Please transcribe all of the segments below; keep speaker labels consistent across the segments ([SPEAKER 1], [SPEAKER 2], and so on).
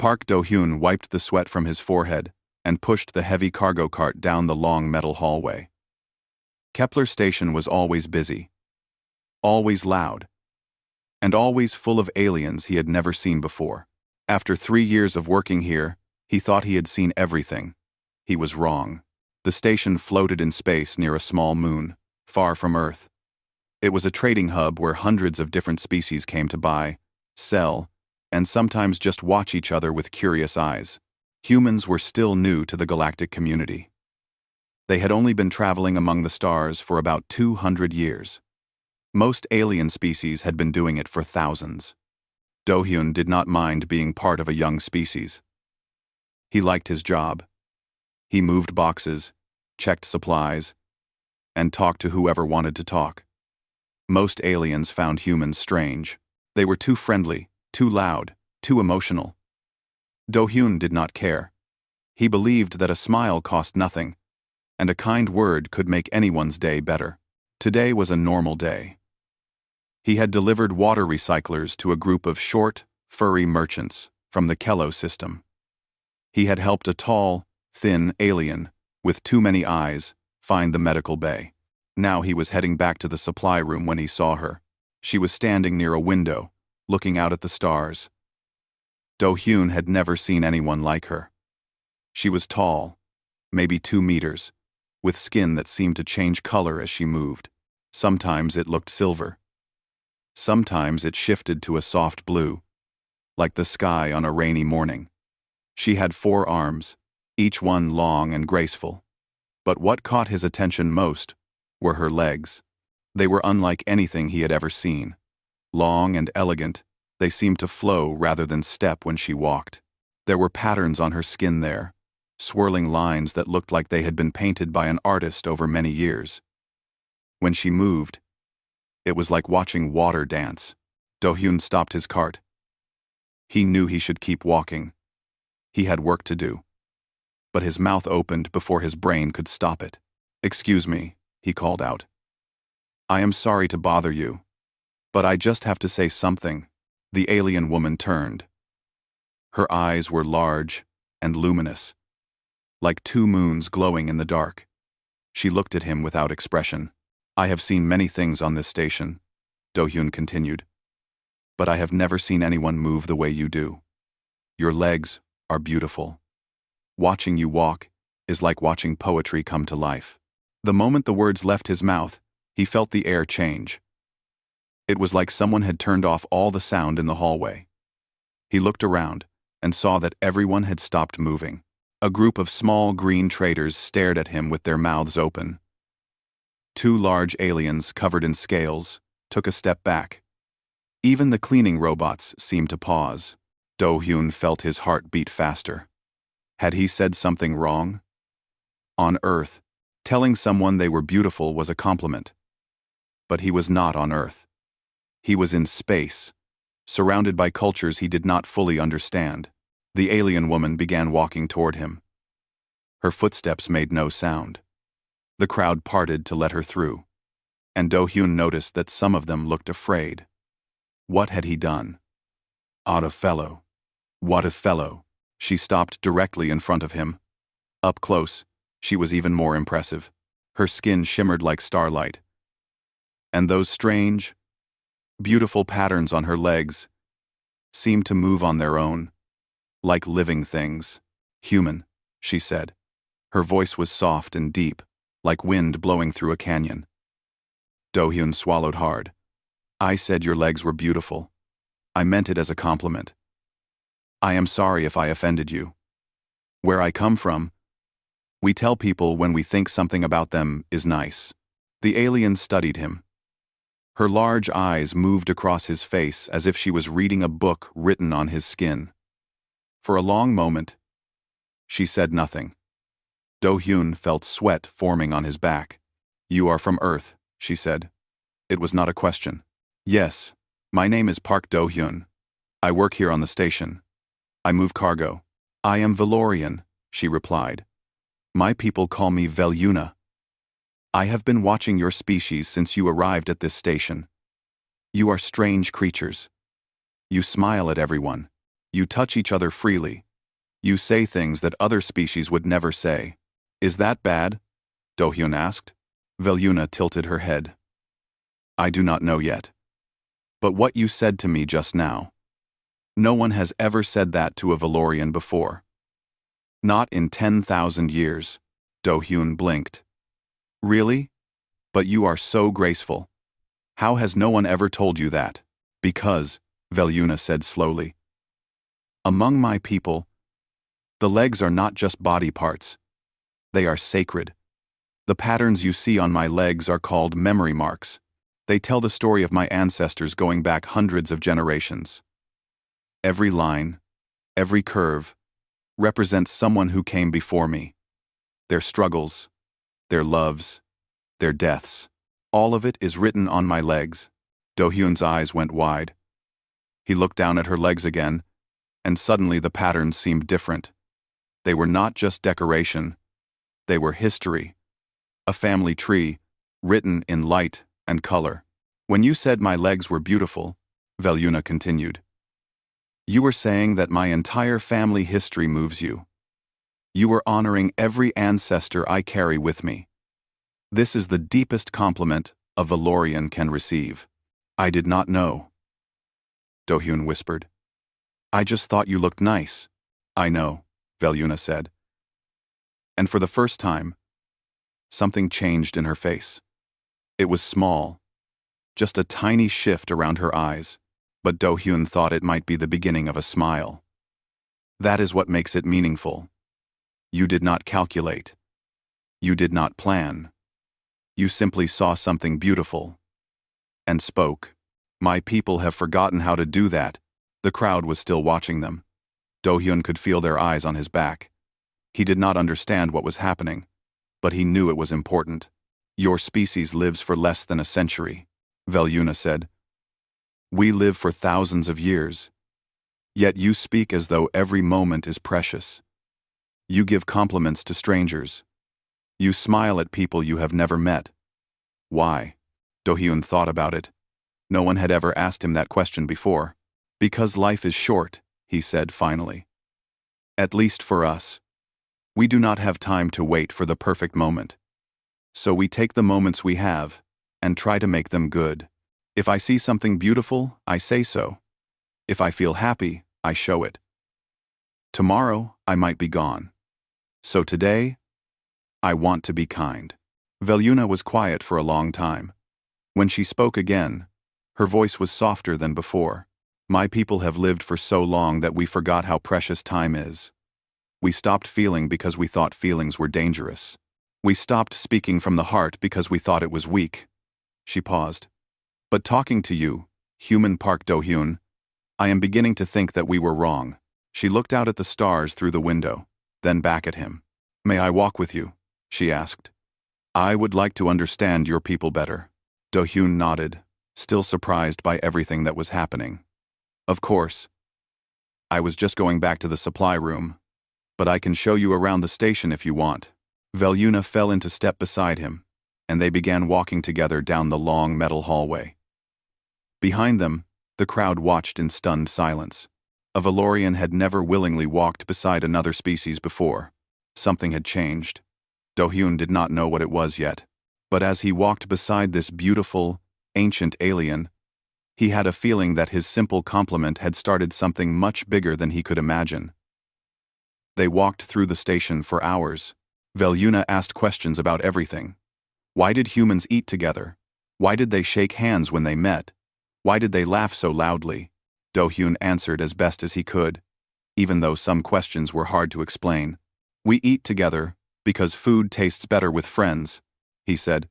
[SPEAKER 1] Park Do-hyun wiped the sweat from his forehead and pushed the heavy cargo cart down the long metal hallway. Kepler Station was always busy, always loud, and always full of aliens he had never seen before. After 3 years of working here, he thought he had seen everything. He was wrong. The station floated in space near a small moon, far from Earth. It was a trading hub where hundreds of different species came to buy, sell, and sometimes just watch each other with curious eyes. Humans were still new to the galactic community. They had only been traveling among the stars for about 200 years. Most alien species had been doing it for thousands. Do-hyun did not mind being part of a young species. He liked his job. He moved boxes, checked supplies, and talked to whoever wanted to talk. Most aliens found humans strange. They were too friendly, too loud, too emotional. Do-hyun did not care. He believed that a smile cost nothing, and a kind word could make anyone's day better. Today was a normal day. He had delivered water recyclers to a group of short, furry merchants from the Kello system. He had helped a tall, thin alien with too many eyes find the medical bay. Now he was heading back to the supply room when he saw her. She was standing near a window, looking out at the stars. Do-hyun had never seen anyone like her. She was tall, maybe 2 meters, with skin that seemed to change color as she moved. Sometimes it looked silver. Sometimes it shifted to a soft blue, like the sky on a rainy morning. She had 4 arms, each one long and graceful. But what caught his attention most were her legs. They were unlike anything he had ever seen. Long and elegant, they seemed to flow rather than step when she walked. There were patterns on her skin there, swirling lines that looked like they had been painted by an artist over many years. When she moved, it was like watching water dance. Do-hyun stopped his cart. He knew he should keep walking. He had work to do. But his mouth opened before his brain could stop it. "Excuse me," he called out. "I am sorry to bother you, but I just have to say something." The alien woman turned. Her eyes were large and luminous, like 2 moons glowing in the dark. She looked at him without expression. "I have seen many things on this station," Do-hyun continued, "but I have never seen anyone move the way you do. Your legs are beautiful. Watching you walk is like watching poetry come to life." The moment the words left his mouth, he felt the air change. It was like someone had turned off all the sound in the hallway. He looked around and saw that everyone had stopped moving. A group of small green traders stared at him with their mouths open. 2 large aliens covered in scales took a step back. Even the cleaning robots seemed to pause. Do-hyun felt his heart beat faster. Had he said something wrong? On Earth, telling someone they were beautiful was a compliment. But he was not on Earth. He was in space, surrounded by cultures he did not fully understand. The alien woman began walking toward him. Her footsteps made no sound. The crowd parted to let her through, and Do-hyun noticed that some of them looked afraid. What had he done? Odd fellow. What a fellow. She stopped directly in front of him. Up close, she was even more impressive. Her skin shimmered like starlight. And those strange, beautiful patterns on her legs seemed to move on their own, like living things. "Human," she said. Her voice was soft and deep, like wind blowing through a canyon. Do-hyun swallowed hard. "I said your legs were beautiful. I meant it as a compliment. I am sorry if I offended you. Where I come from, we tell people when we think something about them is nice." The alien studied him. Her large eyes moved across his face as if she was reading a book written on his skin. For a long moment, she said nothing. Do-hyun felt sweat forming on his back. "You are from Earth," she said. It was not a question. "Yes, my name is Park Do-hyun. I work here on the station. I move cargo." "I am Valorian," she replied. "My people call me Veljuna. I have been watching your species since you arrived at this station. You are strange creatures. You smile at everyone. You touch each other freely. You say things that other species would never say. Is that bad? Do-hyun asked. Velyuna tilted her head. I do not know yet. But what you said to me just now. No one has ever said that to a Valorian before. Not in 10,000 years. Do-hyun blinked. Really? But you are so graceful. How has no one ever told you that? Because, Velyuna said slowly. Among my people, the legs are not just body parts. They are sacred. The patterns you see on my legs are called memory marks. They tell the story of my ancestors going back hundreds of generations. Every line, every curve, represents someone who came before me. Their struggles, their loves, their deaths. All of it is written on my legs. Do-hyun's eyes went wide. He looked down at her legs again, and suddenly the patterns seemed different. They were not just decoration. They were history. A family tree, written in light and color. When you said my legs were beautiful, Velyuna continued, you were saying that my entire family history moves you. You were honoring every ancestor I carry with me. This is the deepest compliment a Valorian can receive. I did not know. Do-hyun whispered. I just thought you looked nice. I know, Velyuna said. And for the first time, something changed in her face. It was small, just a tiny shift around her eyes, but Do-hyun thought it might be the beginning of a smile. That is what makes it meaningful. You did not calculate. You did not plan. You simply saw something beautiful and spoke. My people have forgotten how to do that. The crowd was still watching them. Do-hyun could feel their eyes on his back. He did not understand what was happening, but he knew it was important. Your species lives for less than a century, Velyuna said. We live for thousands of years. Yet you speak as though every moment is precious. You give compliments to strangers. You smile at people you have never met. Why? Do-hyun thought about it. No one had ever asked him that question before. Because life is short, he said finally. At least for us. We do not have time to wait for the perfect moment. So we take the moments we have and try to make them good. If I see something beautiful, I say so. If I feel happy, I show it. Tomorrow, I might be gone. So today, I want to be kind. Velyuna was quiet for a long time. When she spoke again, her voice was softer than before. My people have lived for so long that we forgot how precious time is. We stopped feeling because we thought feelings were dangerous. We stopped speaking from the heart because we thought it was weak. She paused. But talking to you, human Park Do-hyun, I am beginning to think that we were wrong. She looked out at the stars through the window, then back at him. May I walk with you? She asked. I would like to understand your people better. Do-hyun nodded, still surprised by everything that was happening. Of course. I was just going back to the supply room, but I can show you around the station if you want. Velyuna fell into step beside him, and they began walking together down the long metal hallway. Behind them, the crowd watched in stunned silence. A Valorian had never willingly walked beside another species before. Something had changed. Do-hyun did not know what it was yet, but as he walked beside this beautiful, ancient alien, he had a feeling that his simple compliment had started something much bigger than he could imagine. They walked through the station for hours. Velyuna asked questions about everything. Why did humans eat together? Why did they shake hands when they met? Why did they laugh so loudly? Do-hyun answered as best as he could, even though some questions were hard to explain. We eat together because food tastes better with friends, he said.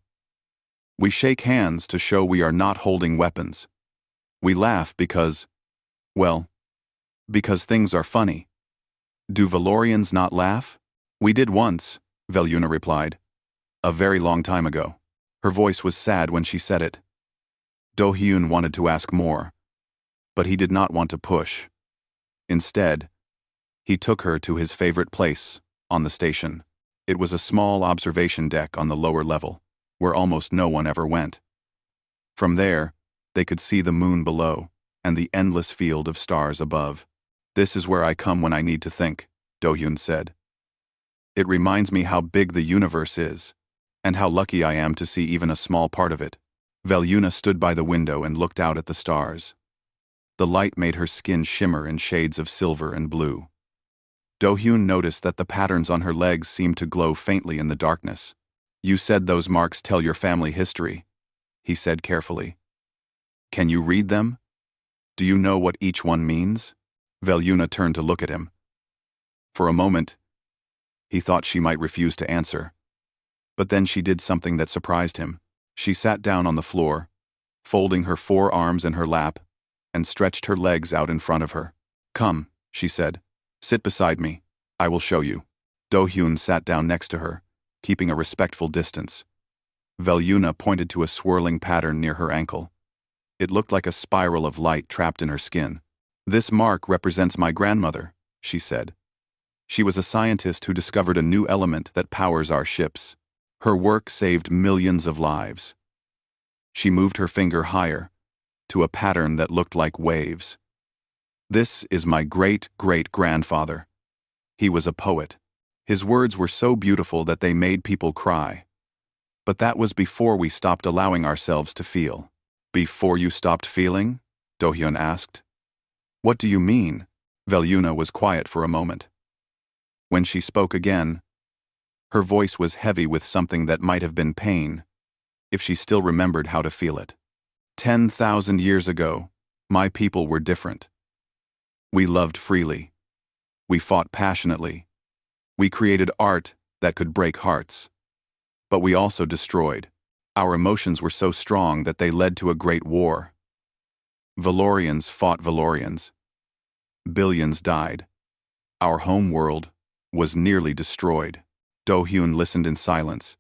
[SPEAKER 1] We shake hands to show we are not holding weapons. We laugh because, well, because things are funny. Do Valorians not laugh? We did once, Velyuna replied. A very long time ago. Her voice was sad when she said it. Do-hyun wanted to ask more, but he did not want to push. Instead, he took her to his favorite place, on the station. It was a small observation deck on the lower level, where almost no one ever went. From there, they could see the moon below and the endless field of stars above. This is where I come when I need to think, Do-hyun said. It reminds me how big the universe is, and how lucky I am to see even a small part of it. Velyuna stood by the window and looked out at the stars. The light made her skin shimmer in shades of silver and blue. Do-hyun noticed that the patterns on her legs seemed to glow faintly in the darkness. You said those marks tell your family history, he said carefully. Can you read them? Do you know what each one means? Velyuna turned to look at him. For a moment, he thought she might refuse to answer. But then she did something that surprised him. She sat down on the floor, folding her forearms in her lap, and stretched her legs out in front of her. Come, she said. Sit beside me. I will show you. Do-hyun sat down next to her, keeping a respectful distance. Velyuna pointed to a swirling pattern near her ankle. It looked like a spiral of light trapped in her skin. This mark represents my grandmother, she said. She was a scientist who discovered a new element that powers our ships. Her work saved millions of lives. She moved her finger higher, to a pattern that looked like waves. This is my great-great-grandfather. He was a poet. His words were so beautiful that they made people cry. But that was before we stopped allowing ourselves to feel. Before you stopped feeling? Do-hyun asked. What do you mean? Velyuna was quiet for a moment. When she spoke again, her voice was heavy with something that might have been pain, if she still remembered how to feel it. 10,000 years ago, my people were different. We loved freely. We fought passionately. We created art that could break hearts. But we also destroyed. Our emotions were so strong that they led to a great war. Valorians fought Valorians. Billions died. Our home world was nearly destroyed. Do-hyun listened in silence.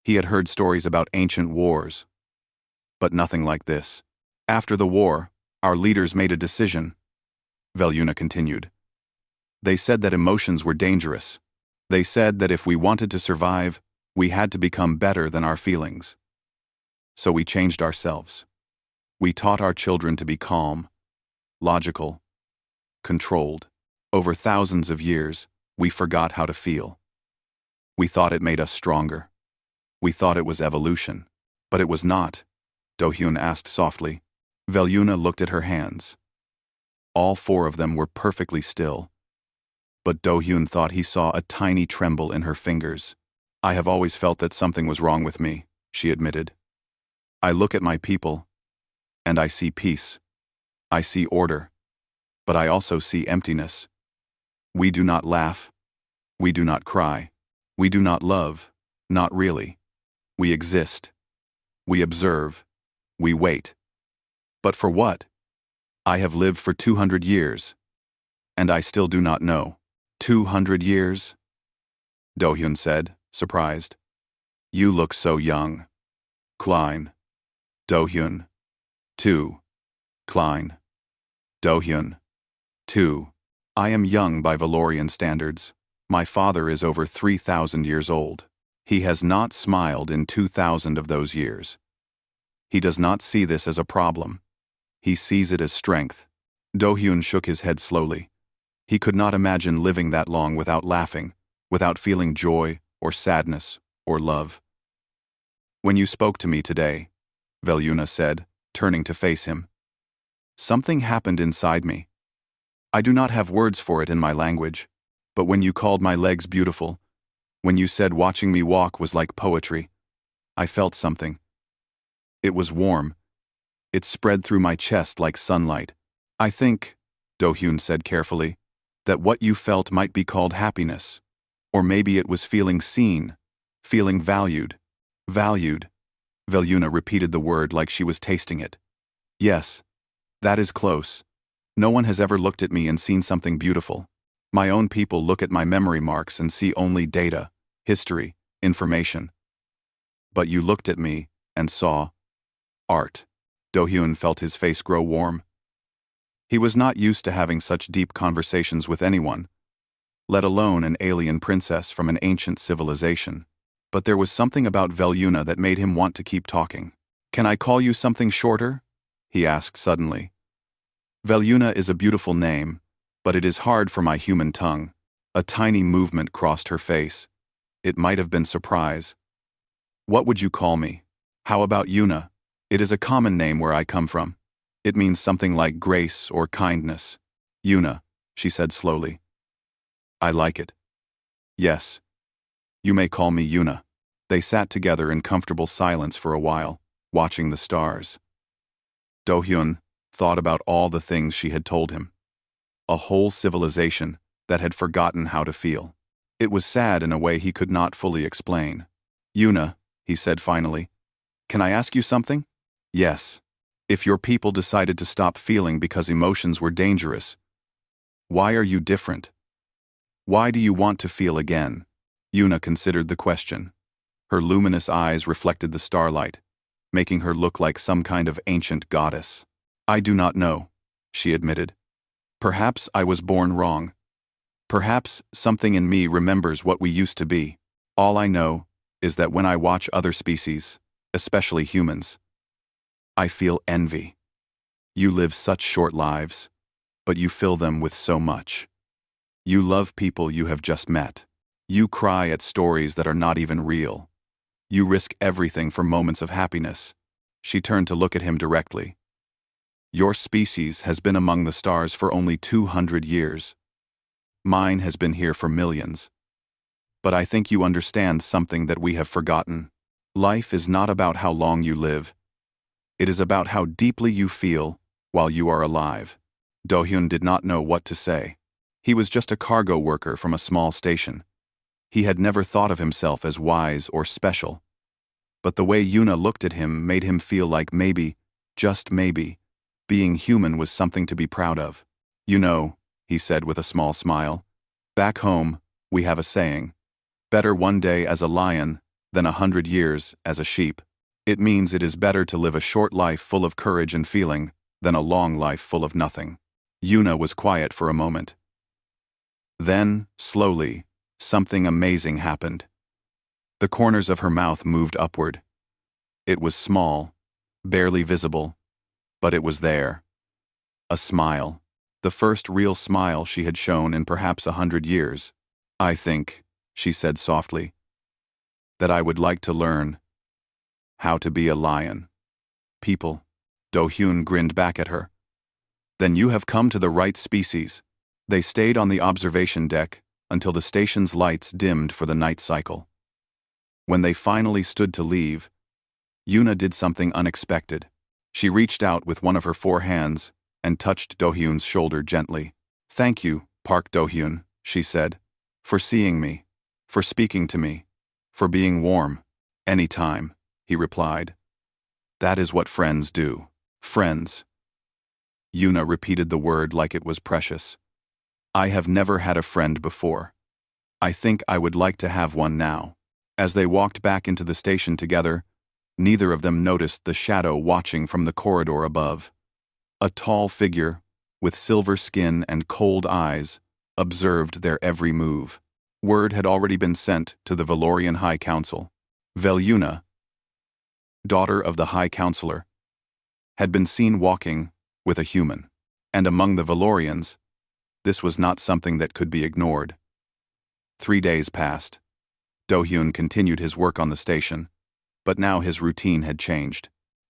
[SPEAKER 1] He had heard stories about ancient wars, but nothing like this. After the war, our leaders made a decision, Velyuna continued. They said that emotions were dangerous. They said that if we wanted to survive, we had to become better than our feelings. So we changed ourselves. We taught our children to be calm, logical, controlled. Over thousands of years, we forgot how to feel. We thought it made us stronger. We thought it was evolution. But it was not, Do-hyun asked softly. Velyuna looked at her hands. All 4 of them were perfectly still. But Do-hyun thought he saw a tiny tremble in her fingers. I have always felt that something was wrong with me, she admitted. I look at my people, and I see peace. I see order. But I also see emptiness. We do not laugh. We do not cry. We do not love. Not really. We exist. We observe. We wait. But for what? I have lived for 200 years. And I still do not know. 200 years? Do-hyun said, surprised. You look so young. Klein. Do-hyun. 2. Klein. Do-hyun. 2. I am young by Valorian standards. My father is over 3,000 years old. He has not smiled in 2,000 of those years. He does not see this as a problem. He sees it as strength. Do-hyun shook his head slowly. He could not imagine living that long without laughing, without feeling joy or sadness or love. When you spoke to me today, Velyuna said, turning to face him, something happened inside me. I do not have words for it in my language, but when you called my legs beautiful, when you said watching me walk was like poetry, I felt something. It was warm. It spread through my chest like sunlight. I think, Do-hyun said carefully, that what you felt might be called happiness. Or maybe it was feeling seen, feeling valued. Valued. Velyuna repeated the word like she was tasting it. Yes, that is close. No one has ever looked at me and seen something beautiful. My own people look at my memory marks and see only data, history, information. But you looked at me and saw art. Do-hyun felt his face grow warm. He was not used to having such deep conversations with anyone, let alone an alien princess from an ancient civilization. But there was something about Velyuna that made him want to keep talking. Can I call you something shorter? He asked suddenly. Velyuna is a beautiful name, But it is hard for my human tongue. A tiny movement crossed her face. It might have been surprise. What would you call me? How about Yuna? It is a common name where I come from. It means something like grace or kindness. Yuna, she said slowly. I like it. Yes. You may call me Yuna. They sat together in comfortable silence for a while, watching the stars. Do-hyun thought about all the things she had told him. A whole civilization that had forgotten how to feel. It was sad in a way he could not fully explain. Yuna, he said finally, can I ask you something? Yes. If your people decided to stop feeling because emotions were dangerous, why are you different? Why do you want to feel again? Yuna considered the question. Her luminous eyes reflected the starlight, making her look like some kind of ancient goddess. I do not know, she admitted. Perhaps I was born wrong. Perhaps something in me remembers what we used to be. All I know is that when I watch other species, especially humans, I feel envy. You live such short lives, but you fill them with so much. You love people you have just met. You cry at stories that are not even real. You risk everything for moments of happiness. She turned to look at him directly. Your species has been among the stars for only 200 years. Mine has been here for millions. But I think you understand something that we have forgotten. Life is not about how long you live. It is about how deeply you feel while you are alive. Do-hyun did not know what to say. He was just a cargo worker from a small station. He had never thought of himself as wise or special. But the way Yuna looked at him made him feel like maybe, just maybe, being human was something to be proud of. You know, he said with a small smile, back home, we have a saying, better one day as a lion than 100 years as a sheep. It means it is better to live a short life full of courage and feeling than a long life full of nothing. Yuna was quiet for a moment. Then, slowly, something amazing happened. The corners of her mouth moved upward. It was small, barely visible, but it was there. A smile. The first real smile she had shown in perhaps 100 years. I think, she said softly, that I would like to learn how to be a lion. People. Do-hyun grinned back at her. Then you have come to the right species. They stayed on the observation deck until the station's lights dimmed for the night cycle. When they finally stood to leave, Yuna did something unexpected. She reached out with one of her 4 hands and touched Do-hyun's shoulder gently. Thank you, Park Do-hyun, she said, for seeing me, for speaking to me, for being warm. Anytime, he replied. That is what friends do. Friends. Yuna repeated the word like it was precious. I have never had a friend before. I think I would like to have one now. As they walked back into the station together, neither of them noticed the shadow watching from the corridor above. A tall figure, with silver skin and cold eyes, observed their every move. Word had already been sent to the Valorian High Council. Yuna, daughter of the High Counselor, had been seen walking with a human. And among the Valorians, this was not something that could be ignored. 3 days passed. Do-hyun continued his work on the station, but now his routine had changed.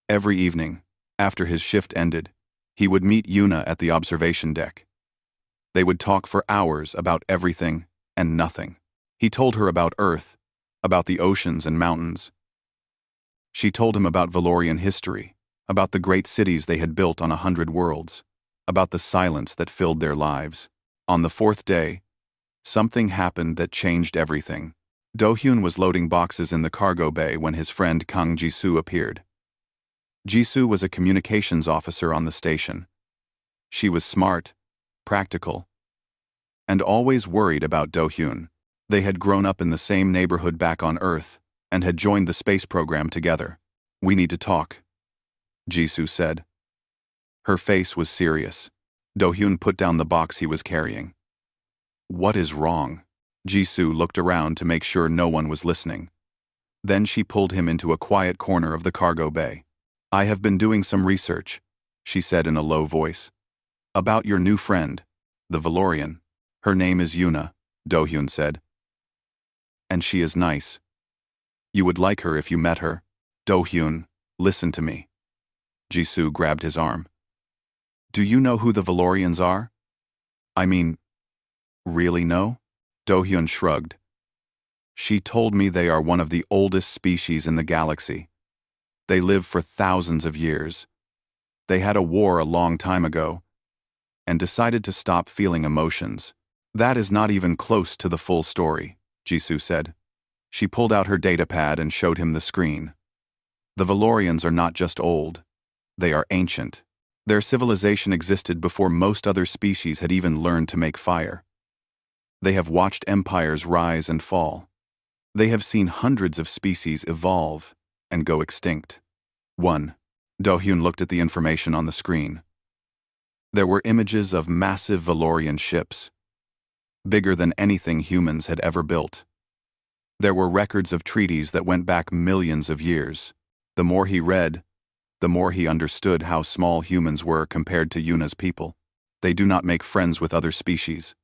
[SPEAKER 1] Every evening, after his shift ended, he would meet Yuna at the observation deck. They would talk for hours about everything and nothing. He told her about Earth, about the oceans and mountains. She told him about Valorian history, about the great cities they had built on 100 worlds, about the silence that filled their lives. On the 4th day, something happened that changed everything. Do-hyun was loading boxes in the cargo bay when his friend Kang Jisoo appeared. Jisoo was a communications officer on the station. She was smart, practical, and always worried about Do-hyun. They had grown up in the same neighborhood back on Earth and had joined the space program together. We need to talk, Jisoo said. Her face was serious. Do-hyun put down the box he was carrying. What is wrong? Jisoo looked around to make sure no one was listening. Then she pulled him into a quiet corner of the cargo bay. I have been doing some research, she said in a low voice, about your new friend. The Valorian. Her name is Yuna, Do-hyun said. And she is nice. You would like her if you met her. Do-hyun, listen to me. Jisoo grabbed his arm. Do you know who the Valorians are? I mean, really know? Do-hyun shrugged. She told me they are one of the oldest species in the galaxy. They live for thousands of years. They had a war a long time ago, and decided to stop feeling emotions. That is not even close to the full story, Jisoo said. She pulled out her datapad and showed him the screen. The Valorians are not just old. They are ancient. Their civilization existed before most other species had even learned to make fire. They have watched empires rise and fall. They have seen hundreds of species evolve and go extinct. 1. Do-hyun looked at the information on the screen. There were images of massive Valorian ships, bigger than anything humans had ever built. There were records of treaties that went back millions of years. The more he read, the more he understood how small humans were compared to Yuna's people. They do not make friends with other species.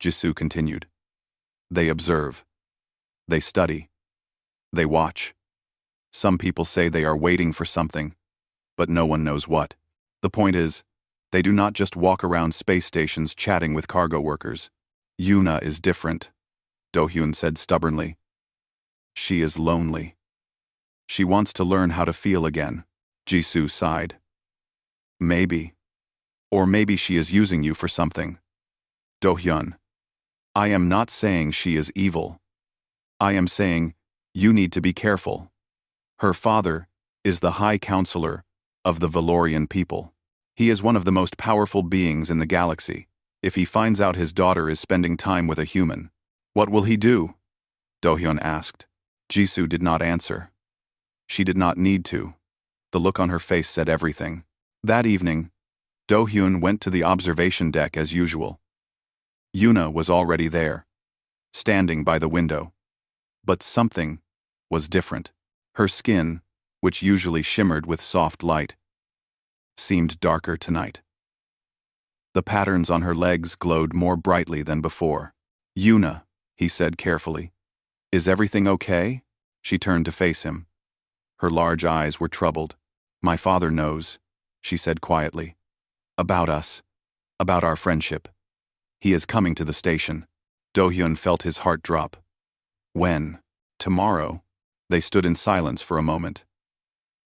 [SPEAKER 1] Jisoo continued. They observe. They study. They watch. Some people say they are waiting for something, but no one knows what. The point is, they do not just walk around space stations chatting with cargo workers. Yuna is different, Do-hyun said stubbornly. She is lonely. She wants to learn how to feel again. Jisoo sighed. Maybe. Or maybe she is using you for something. Do-hyun. I am not saying she is evil. I am saying you need to be careful. Her father is the High Counselor of the Valorian people. He is one of the most powerful beings in the galaxy. If he finds out his daughter is spending time with a human, what will he do? Do-hyun asked. Jisoo did not answer. She did not need to. The look on her face said everything. That evening, Do-hyun went to the observation deck as usual. Yuna was already there, standing by the window. But something was different. Her skin, which usually shimmered with soft light, seemed darker tonight. The patterns on her legs glowed more brightly than before. Yuna, he said carefully. Is everything okay? She turned to face him. Her large eyes were troubled. My father knows, she said quietly. About us. About our friendship. He is coming to the station. Do-hyun felt his heart drop. When? Tomorrow? They stood in silence for a moment.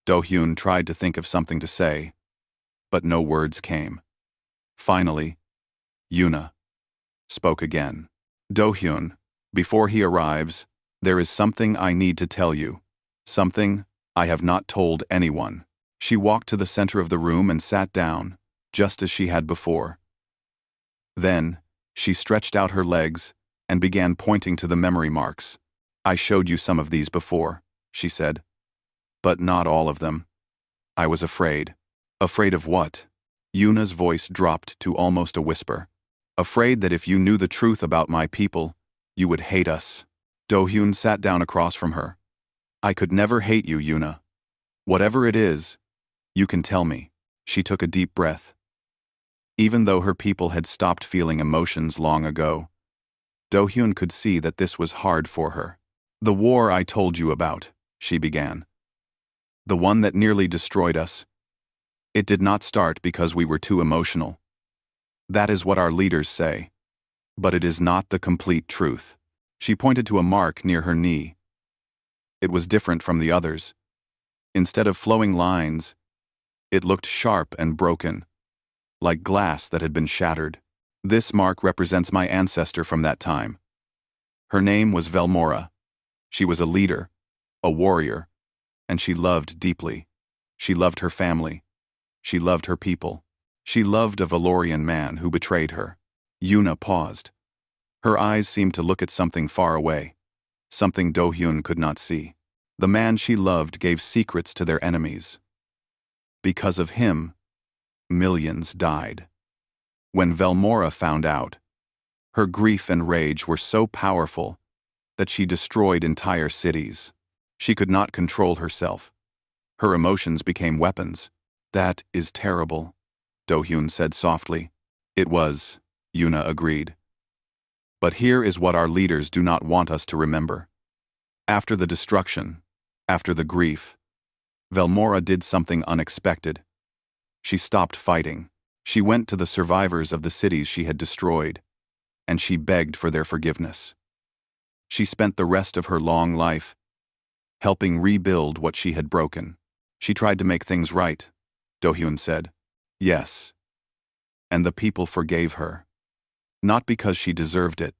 [SPEAKER 1] Do-hyun tried to think of something to say, but no words came. Finally, Yuna spoke again. Do-hyun, before he arrives, there is something I need to tell you. Something I have not told anyone. She walked to the center of the room and sat down, just as she had before. Then, she stretched out her legs and began pointing to the memory marks. I showed you some of these before, she said. But not all of them. I was afraid. Afraid of what? Yuna's voice dropped to almost a whisper. Afraid that if you knew the truth about my people, you would hate us. Do-hyun sat down across from her. I could never hate you, Yuna. Whatever it is, you can tell me. She took a deep breath. Even though her people had stopped feeling emotions long ago, Do-hyun could see that this was hard for her. The war I told you about, she began. The one that nearly destroyed us. It did not start because we were too emotional. That is what our leaders say. But it is not the complete truth. She pointed to a mark near her knee. It was different from the others. Instead of flowing lines, it looked sharp and broken, like glass that had been shattered. This mark represents my ancestor from that time. Her name was Velmora. She was a leader, a warrior, and she loved deeply. She loved her family. She loved her people. She loved a Valorian man who betrayed her. Yuna paused. Her eyes seemed to look at something far away, something Do-hyun could not see. The man she loved gave secrets to their enemies. Because of him, millions died. When Velmora found out, her grief and rage were so powerful that she destroyed entire cities. She could not control herself. Her emotions became weapons. That is terrible, Do-hyun said softly. It was, Yuna agreed. But here is what our leaders do not want us to remember. After the destruction, after the grief, Velmora did something unexpected. She stopped fighting. She went to the survivors of the cities she had destroyed, and she begged for their forgiveness. She spent the rest of her long life helping rebuild what she had broken. She tried to make things right, Do-hyun said. Yes. And the people forgave her. Not because she deserved it,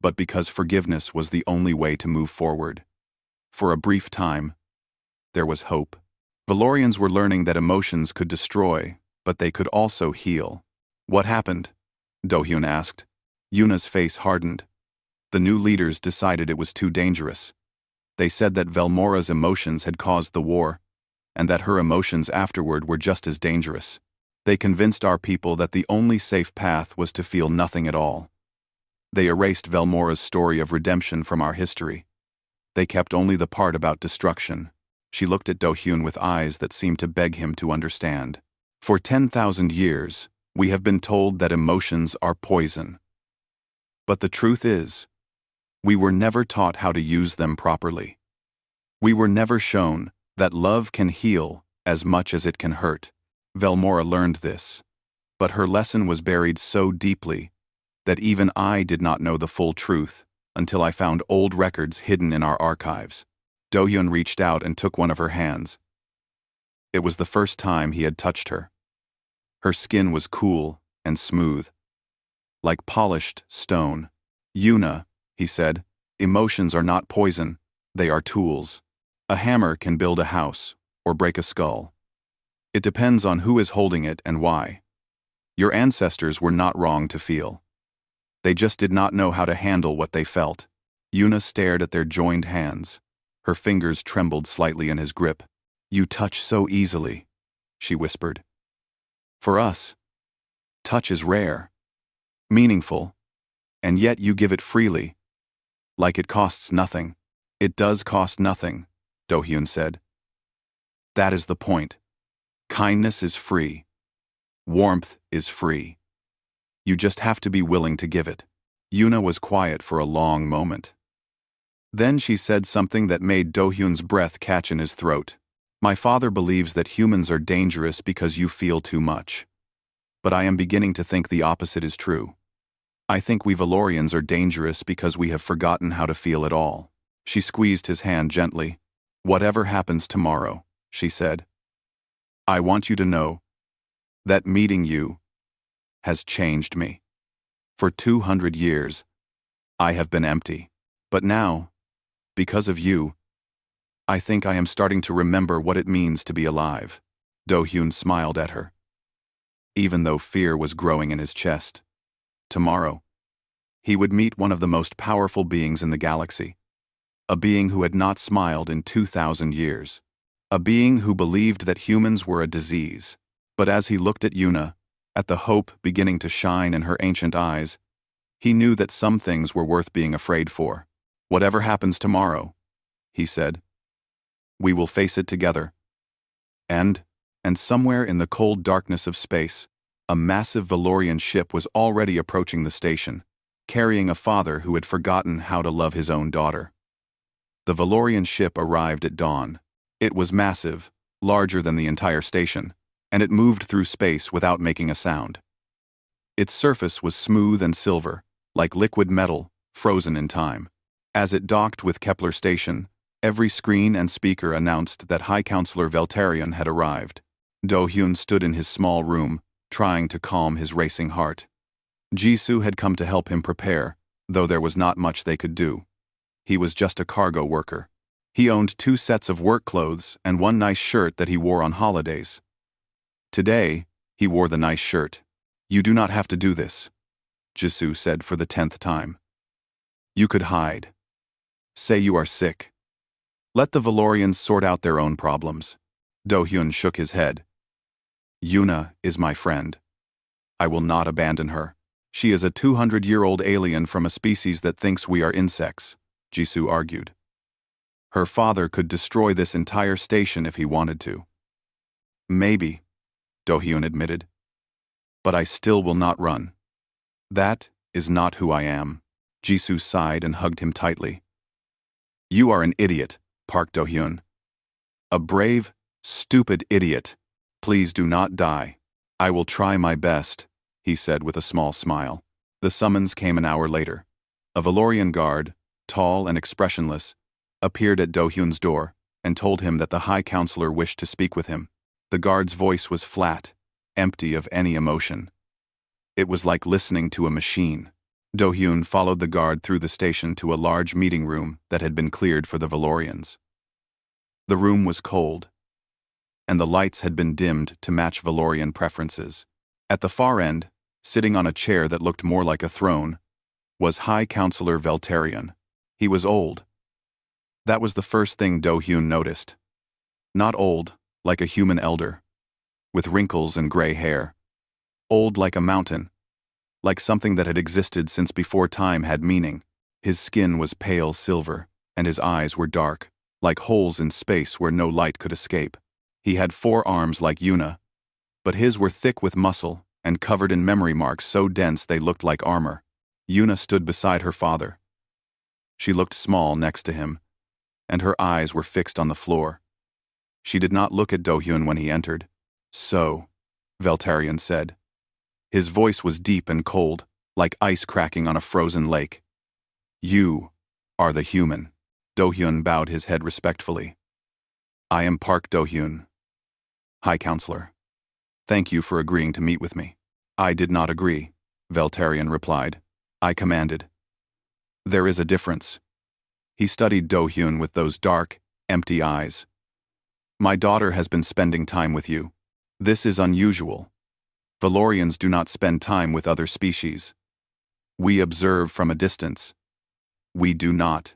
[SPEAKER 1] but because forgiveness was the only way to move forward. For a brief time, there was hope. Valorians were learning that emotions could destroy, but they could also heal. What happened? Do-hyun asked. Yuna's face hardened. The new leaders decided it was too dangerous. They said that Velmora's emotions had caused the war, and that her emotions afterward were just as dangerous. They convinced our people that the only safe path was to feel nothing at all. They erased Velmora's story of redemption from our history. They kept only the part about destruction. She looked at Do-hyun with eyes that seemed to beg him to understand. For 10,000 years, we have been told that emotions are poison. But the truth is, we were never taught how to use them properly. We were never shown that love can heal as much as it can hurt. Velmora learned this, but her lesson was buried so deeply that even I did not know the full truth until I found old records hidden in our archives. Do-hyun reached out and took one of her hands. It was the first time he had touched her. Her skin was cool and smooth, like polished stone. Yuna, he said, emotions are not poison, they are tools. A hammer can build a house or break a skull. It depends on who is holding it and why. Your ancestors were not wrong to feel. They just did not know how to handle what they felt. Yuna stared at their joined hands. Her fingers trembled slightly in his grip. You touch so easily, she whispered. For us, touch is rare, meaningful, and yet you give it freely, like it costs nothing. It does cost nothing, Do-hyun said. That is the point. Kindness is free. Warmth is free. You just have to be willing to give it. Yuna was quiet for a long moment. Then she said something that made Do-hyun's breath catch in his throat. My father believes that humans are dangerous because you feel too much. But I am beginning to think the opposite is true. I think we Valorians are dangerous because we have forgotten how to feel at all. She squeezed his hand gently. Whatever happens tomorrow, she said, I want you to know that meeting you has changed me. For 200 years, I have been empty. But now, because of you, I think I am starting to remember what it means to be alive. Do-hyun smiled at her, even though fear was growing in his chest. Tomorrow, he would meet one of the most powerful beings in the galaxy, a being who had not smiled in 2,000 years, a being who believed that humans were a disease. But as he looked at Yuna, at the hope beginning to shine in her ancient eyes, he knew that some things were worth being afraid for. Whatever happens tomorrow, he said, we will face it together. And somewhere in the cold darkness of space, a massive Valorian ship was already approaching the station, carrying a father who had forgotten how to love his own daughter. The Valorian ship arrived at dawn. It was massive, larger than the entire station, and it moved through space without making a sound. Its surface was smooth and silver, like liquid metal, frozen in time. As it docked with Kepler Station, every screen and speaker announced that High Counselor Veltarion had arrived. Do-hyun stood in his small room, trying to calm his racing heart. Jisoo had come to help him prepare, though there was not much they could do. He was just a cargo worker. He owned 2 sets of work clothes and one nice shirt that he wore on holidays. Today, he wore the nice shirt. You do not have to do this, Jisoo said for the 10th time. You could hide. Say you are sick. Let the Valorians sort out their own problems. Do-hyun shook his head. Yuna is my friend. I will not abandon her. She is a 200-year-old alien from a species that thinks we are insects, Jisoo argued. Her father could destroy this entire station if he wanted to. Maybe, Do-hyun admitted. But I still will not run. That is not who I am. Jisoo sighed and hugged him tightly. You are an idiot, Park Do-hyun. A brave, stupid idiot. Please do not die. I will try my best, he said with a small smile. The summons came an hour later. A Valorian guard, tall and expressionless, appeared at Do-hyun's door and told him that the High Counselor wished to speak with him. The guard's voice was flat, empty of any emotion. It was like listening to a machine. Do-hyun followed the guard through the station to a large meeting room that had been cleared for the Valorians. The room was cold, and the lights had been dimmed to match Valorian preferences. At the far end, sitting on a chair that looked more like a throne, was High Counselor Veltarion. He was old. That was the first thing Do-hyun noticed. Not old, like a human elder, with wrinkles and gray hair. Old like a mountain, like something that had existed since before time had meaning. His skin was pale silver, and his eyes were dark, like holes in space where no light could escape. He had 4 arms like Yuna, but his were thick with muscle and covered in memory marks so dense they looked like armor. Yuna stood beside her father. She looked small next to him, and her eyes were fixed on the floor. She did not look at Do-hyun when he entered. So, Veltarion said. His voice was deep and cold, like ice cracking on a frozen lake. You are the human. Do-hyun bowed his head respectfully. I am Park Do-hyun, High Counselor. Thank you for agreeing to meet with me. I did not agree, Veltarion replied. I commanded. There is a difference. He studied Do-hyun with those dark, empty eyes. My daughter has been spending time with you. This is unusual. Valorians do not spend time with other species. We observe from a distance. We do not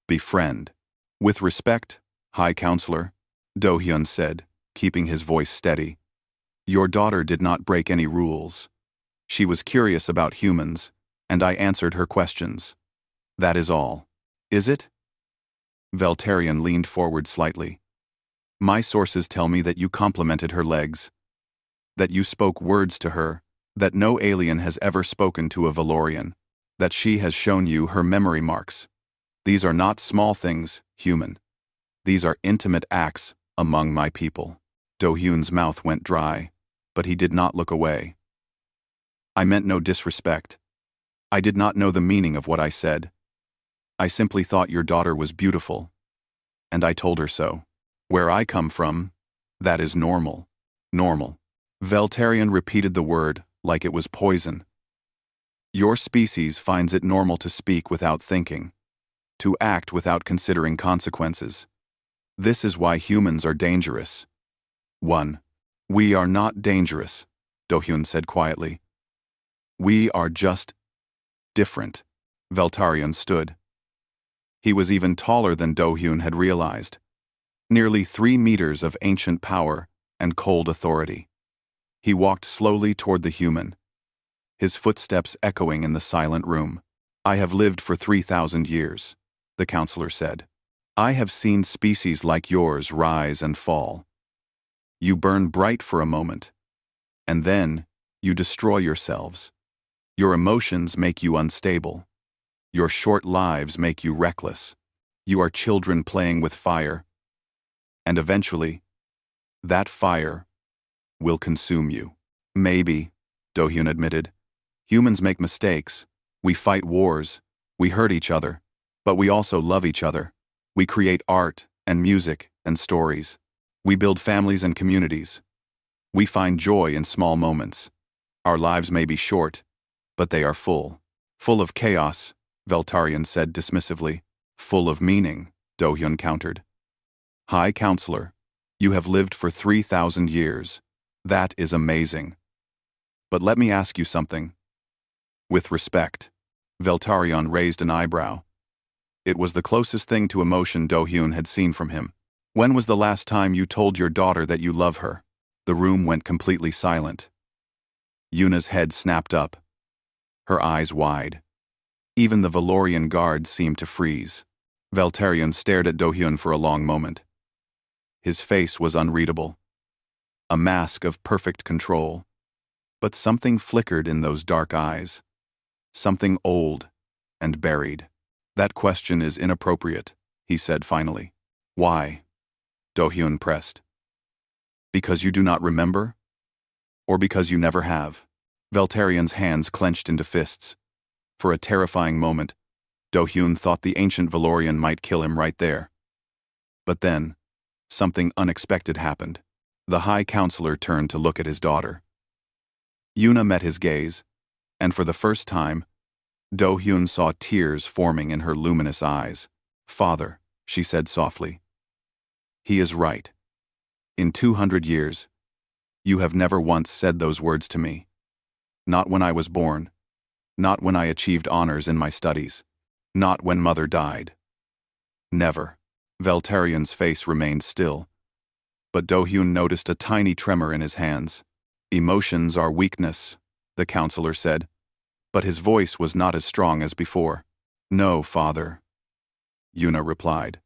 [SPEAKER 1] befriend. With respect, High Counselor, Do-hyun said, keeping his voice steady. Your daughter did not break any rules. She was curious about humans, and I answered her questions. That is all. Is it? Veltarion leaned forward slightly. My sources tell me that you complimented her legs, that you spoke words to her, that no alien has ever spoken to a Valorian, that she has shown you her memory marks. These are not small things, human. These are intimate acts among my people. Do-hyun's mouth went dry, but he did not look away. I meant no disrespect. I did not know the meaning of what I said. I simply thought your daughter was beautiful, and I told her so. Where I come from, that is normal. Normal. Veltarion repeated the word like it was poison. Your species finds it normal to speak without thinking, to act without considering consequences. This is why humans are dangerous. 1. We are not dangerous, Do-hyun said quietly. We are just different. Veltarion stood. He was even taller than Do-hyun had realized. Nearly 3 meters of ancient power and cold authority. He walked slowly toward the human, his footsteps echoing in the silent room. I have lived for 3,000 years, the counselor said. I have seen species like yours rise and fall. You burn bright for a moment, and then you destroy yourselves. Your emotions make you unstable. Your short lives make you reckless. You are children playing with fire, and eventually, that fire will consume you. Maybe, Do-hyun admitted. Humans make mistakes. We fight wars. We hurt each other. But we also love each other. We create art and music and stories. We build families and communities. We find joy in small moments. Our lives may be short, but they are full. Full of chaos, Veltarion said dismissively. Full of meaning, Do-hyun countered. High Counselor, you have lived for 3,000 years. That is amazing. But let me ask you something. With respect, Veltarion raised an eyebrow. It was the closest thing to emotion Do-hyun had seen from him. When was the last time you told your daughter that you love her? The room went completely silent. Yuna's head snapped up, her eyes wide. Even the Valorian guard seemed to freeze. Veltarion stared at Do-hyun for a long moment. His face was unreadable. A mask of perfect control. But something flickered in those dark eyes. Something old and buried. That question is inappropriate, he said finally. Why? Do-hyun pressed. Because you do not remember? Or because you never have? Veltarian's hands clenched into fists. For a terrifying moment, Do-hyun thought the ancient Valorian might kill him right there. But then, something unexpected happened. The High Counselor turned to look at his daughter. Yuna met his gaze, and for the first time, Do-hyun saw tears forming in her luminous eyes. Father, she said softly. He is right. In 200 years, you have never once said those words to me. Not when I was born. Not when I achieved honors in my studies. Not when Mother died. Never. Veltarian's face remained still. But Do-hyun noticed a tiny tremor in his hands. Emotions are weakness, the counselor said. But his voice was not as strong as before. No, father. Yuna replied.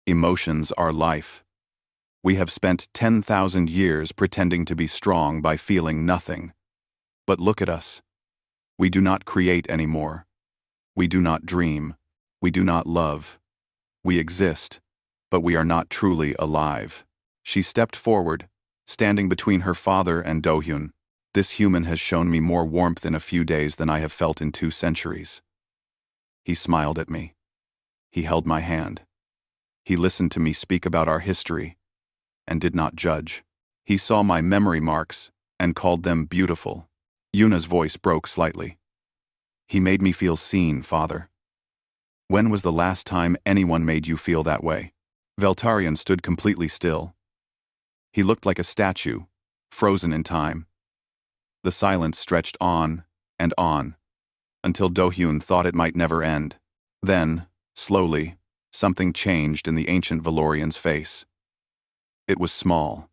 [SPEAKER 1] Emotions are life. We have spent 10,000 years pretending to be strong by feeling nothing. But look at us. We do not create anymore. We do not dream. We do not love. We exist, but we are not truly alive. She stepped forward, standing between her father and Do-hyun. This human has shown me more warmth in a few days than I have felt in 2 centuries. He smiled at me. He held my hand. He listened to me speak about our history, and did not judge. He saw my memory marks, and called them beautiful. Yuna's voice broke slightly. He made me feel seen, father. When was the last time anyone made you feel that way? Veltarian stood completely still. He looked like a statue, frozen in time. The silence stretched on, until Do-hyun thought it might never end. Then, slowly, something changed in the ancient Valorian's face. It was small,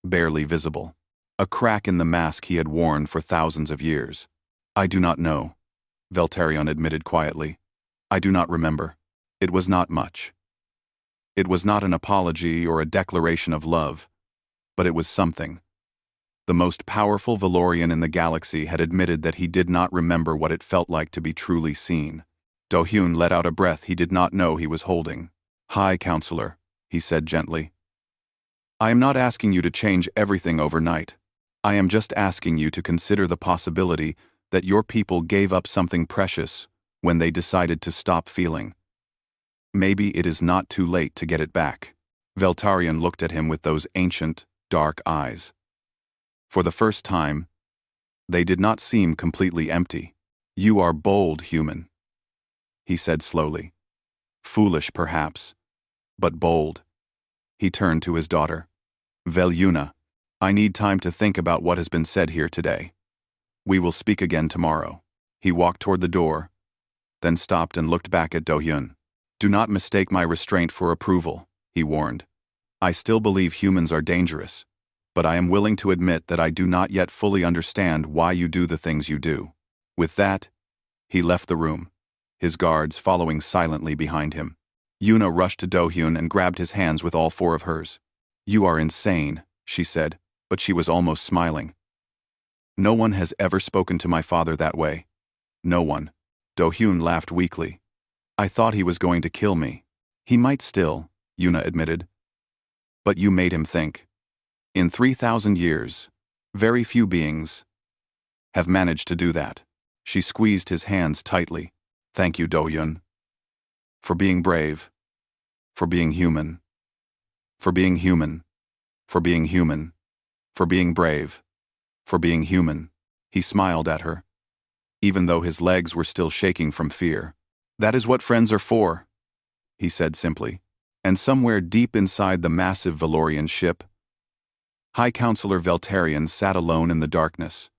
[SPEAKER 1] barely visible. A crack in the mask he had worn for thousands of years. I do not know, Veltarion admitted quietly. I do not remember. It was not much. It was not an apology or a declaration of love, but it was something. The most powerful Valorian in the galaxy had admitted that he did not remember what it felt like to be truly seen. Do-hyun let out a breath he did not know he was holding. High Counselor, he said gently. I am not asking you to change everything overnight. I am just asking you to consider the possibility that your people gave up something precious when they decided to stop feeling. Maybe it is not too late to get it back. Veltarion looked at him with those ancient, dark eyes. For the first time, they did not seem completely empty. You are bold, human, he said slowly. Foolish, perhaps, but bold. He turned to his daughter. Yuna, I need time to think about what has been said here today. We will speak again tomorrow. He walked toward the door, then stopped and looked back at Do-hyun. Do not mistake my restraint for approval, he warned. I still believe humans are dangerous, but I am willing to admit that I do not yet fully understand why you do the things you do. With that, he left the room, his guards following silently behind him. Yuna rushed to Do-hyun and grabbed his hands with all 4 of hers. You are insane, she said, but she was almost smiling. No one has ever spoken to my father that way. No one. Do-hyun laughed weakly. I thought he was going to kill me. He might still, Yuna admitted. But you made him think. In 3,000 years, very few beings have managed to do that. She squeezed his hands tightly. Thank you, Do-hyun. For being brave. For being human. For being human. For being human. For being brave. For being human. He smiled at her, even though his legs were still shaking from fear. That is what friends are for, he said simply. And somewhere deep inside the massive Valorian ship, High Counselor Veltarion sat alone in the darkness,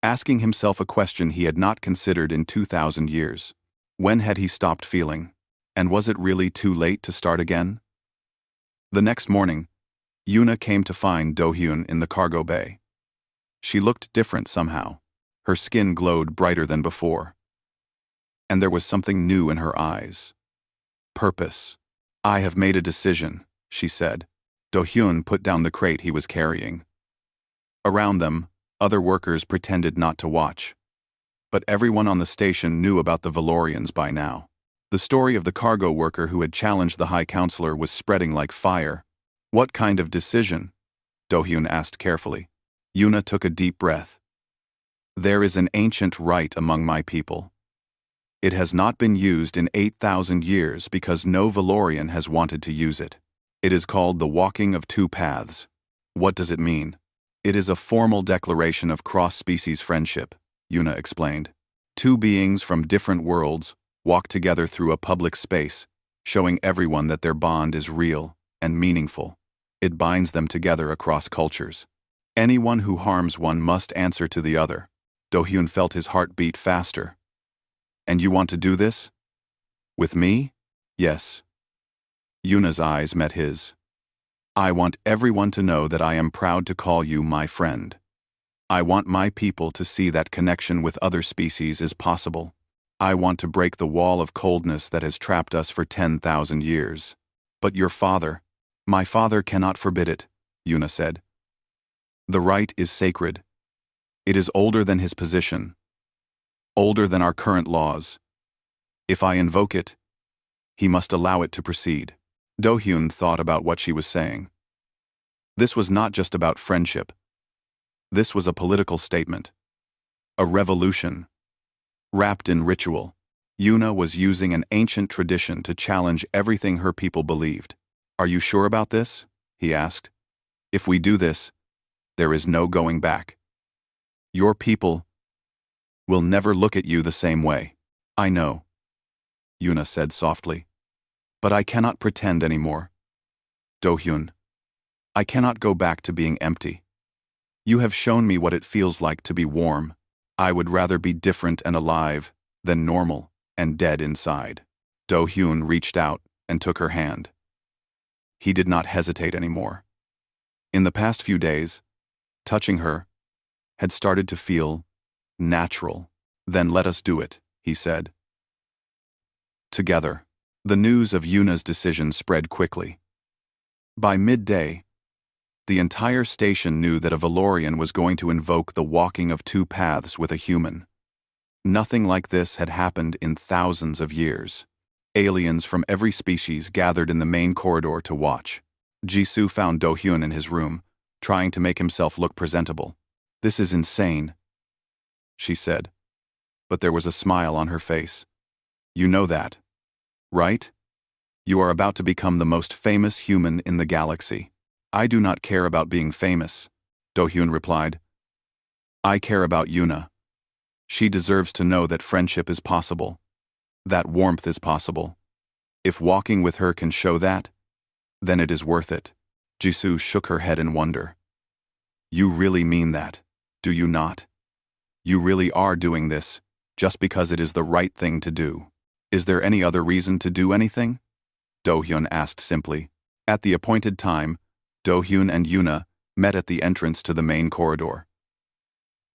[SPEAKER 1] asking himself a question he had not considered in 2,000 years. When had he stopped feeling? And was it really too late to start again? The next morning, Yuna came to find Do-hyun in the cargo bay. She looked different somehow. Her skin glowed brighter than before. And there was something new in her eyes. Purpose. I have made a decision, she said. Do-hyun put down the crate he was carrying. Around them, Other workers pretended not to watch. But everyone on the station knew about the Valorians by now. The story of the cargo worker who had challenged the High Counselor was spreading like fire. What kind of decision? Do-hyun asked carefully. Yuna took a deep breath. There is an ancient rite among my people. It has not been used in 8,000 years because no Valorian has wanted to use it. It is called the Walking of Two Paths. What does it mean? It is a formal declaration of cross-species friendship, Yuna explained. Two beings from different worlds walk together through a public space, showing everyone that their bond is real and meaningful. It binds them together across cultures. Anyone who harms one must answer to the other. Do-hyun felt his heart beat faster. And you want to do this? With me? Yes. Yuna's eyes met his. I want everyone to know that I am proud to call you my friend. I want my people to see that connection with other species is possible. I want to break the wall of coldness that has trapped us for 10,000 years. But your father, my father cannot forbid it, Yuna said. The rite is sacred. It is older than his position, older than our current laws. If I invoke it, he must allow it to proceed. Do-hyun thought about what she was saying. This was not just about friendship. This was a political statement. A revolution. Wrapped in ritual, Yuna was using an ancient tradition to challenge everything her people believed. Are you sure about this? He asked. If we do this, there is no going back. Your people will never look at you the same way. I know, Yuna said softly. But I cannot pretend anymore. Do-hyun, I cannot go back to being empty. You have shown me what it feels like to be warm. I would rather be different and alive than normal and dead inside. Do-hyun reached out and took her hand. He did not hesitate anymore. In the past few days, touching her had started to feel natural. Then let us do it, he said. Together, the news of Yuna's decision spread quickly. By midday, the entire station knew that a Valorian was going to invoke the walking of two paths with a human. Nothing like this had happened in thousands of years. Aliens from every species gathered in the main corridor to watch. Jisoo found Do-hyun in his room, trying to make himself look presentable. This is insane, she said. But there was a smile on her face. You know that, right? You are about to become the most famous human in the galaxy. I do not care about being famous, Do-hyun replied. I care about Yuna. She deserves to know that friendship is possible, that warmth is possible. If walking with her can show that, then it is worth it. Jisoo shook her head in wonder. You really mean that, do you not? You really are doing this, just because it is the right thing to do. Is there any other reason to do anything? Do-hyun asked simply. At the appointed time, Do-hyun and Yuna met at the entrance to the main corridor.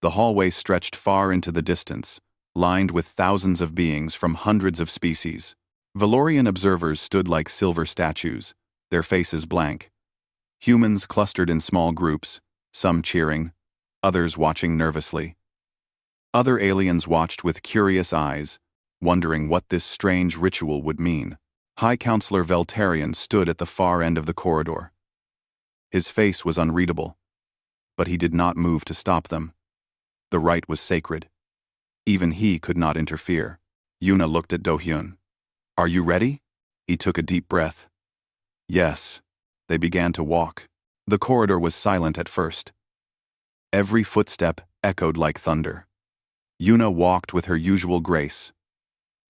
[SPEAKER 1] The hallway stretched far into the distance, lined with thousands of beings from hundreds of species. Valorian observers stood like silver statues, their faces blank. Humans clustered in small groups, some cheering, others watching nervously. Other aliens watched with curious eyes, wondering what this strange ritual would mean. High Counselor Veltarian stood at the far end of the corridor. His face was unreadable, but he did not move to stop them. The rite was sacred. Even he could not interfere. Yuna looked at Do-hyun. Are you ready? He took a deep breath. Yes. They began to walk. The corridor was silent at first. Every footstep echoed like thunder. Yuna walked with her usual grace,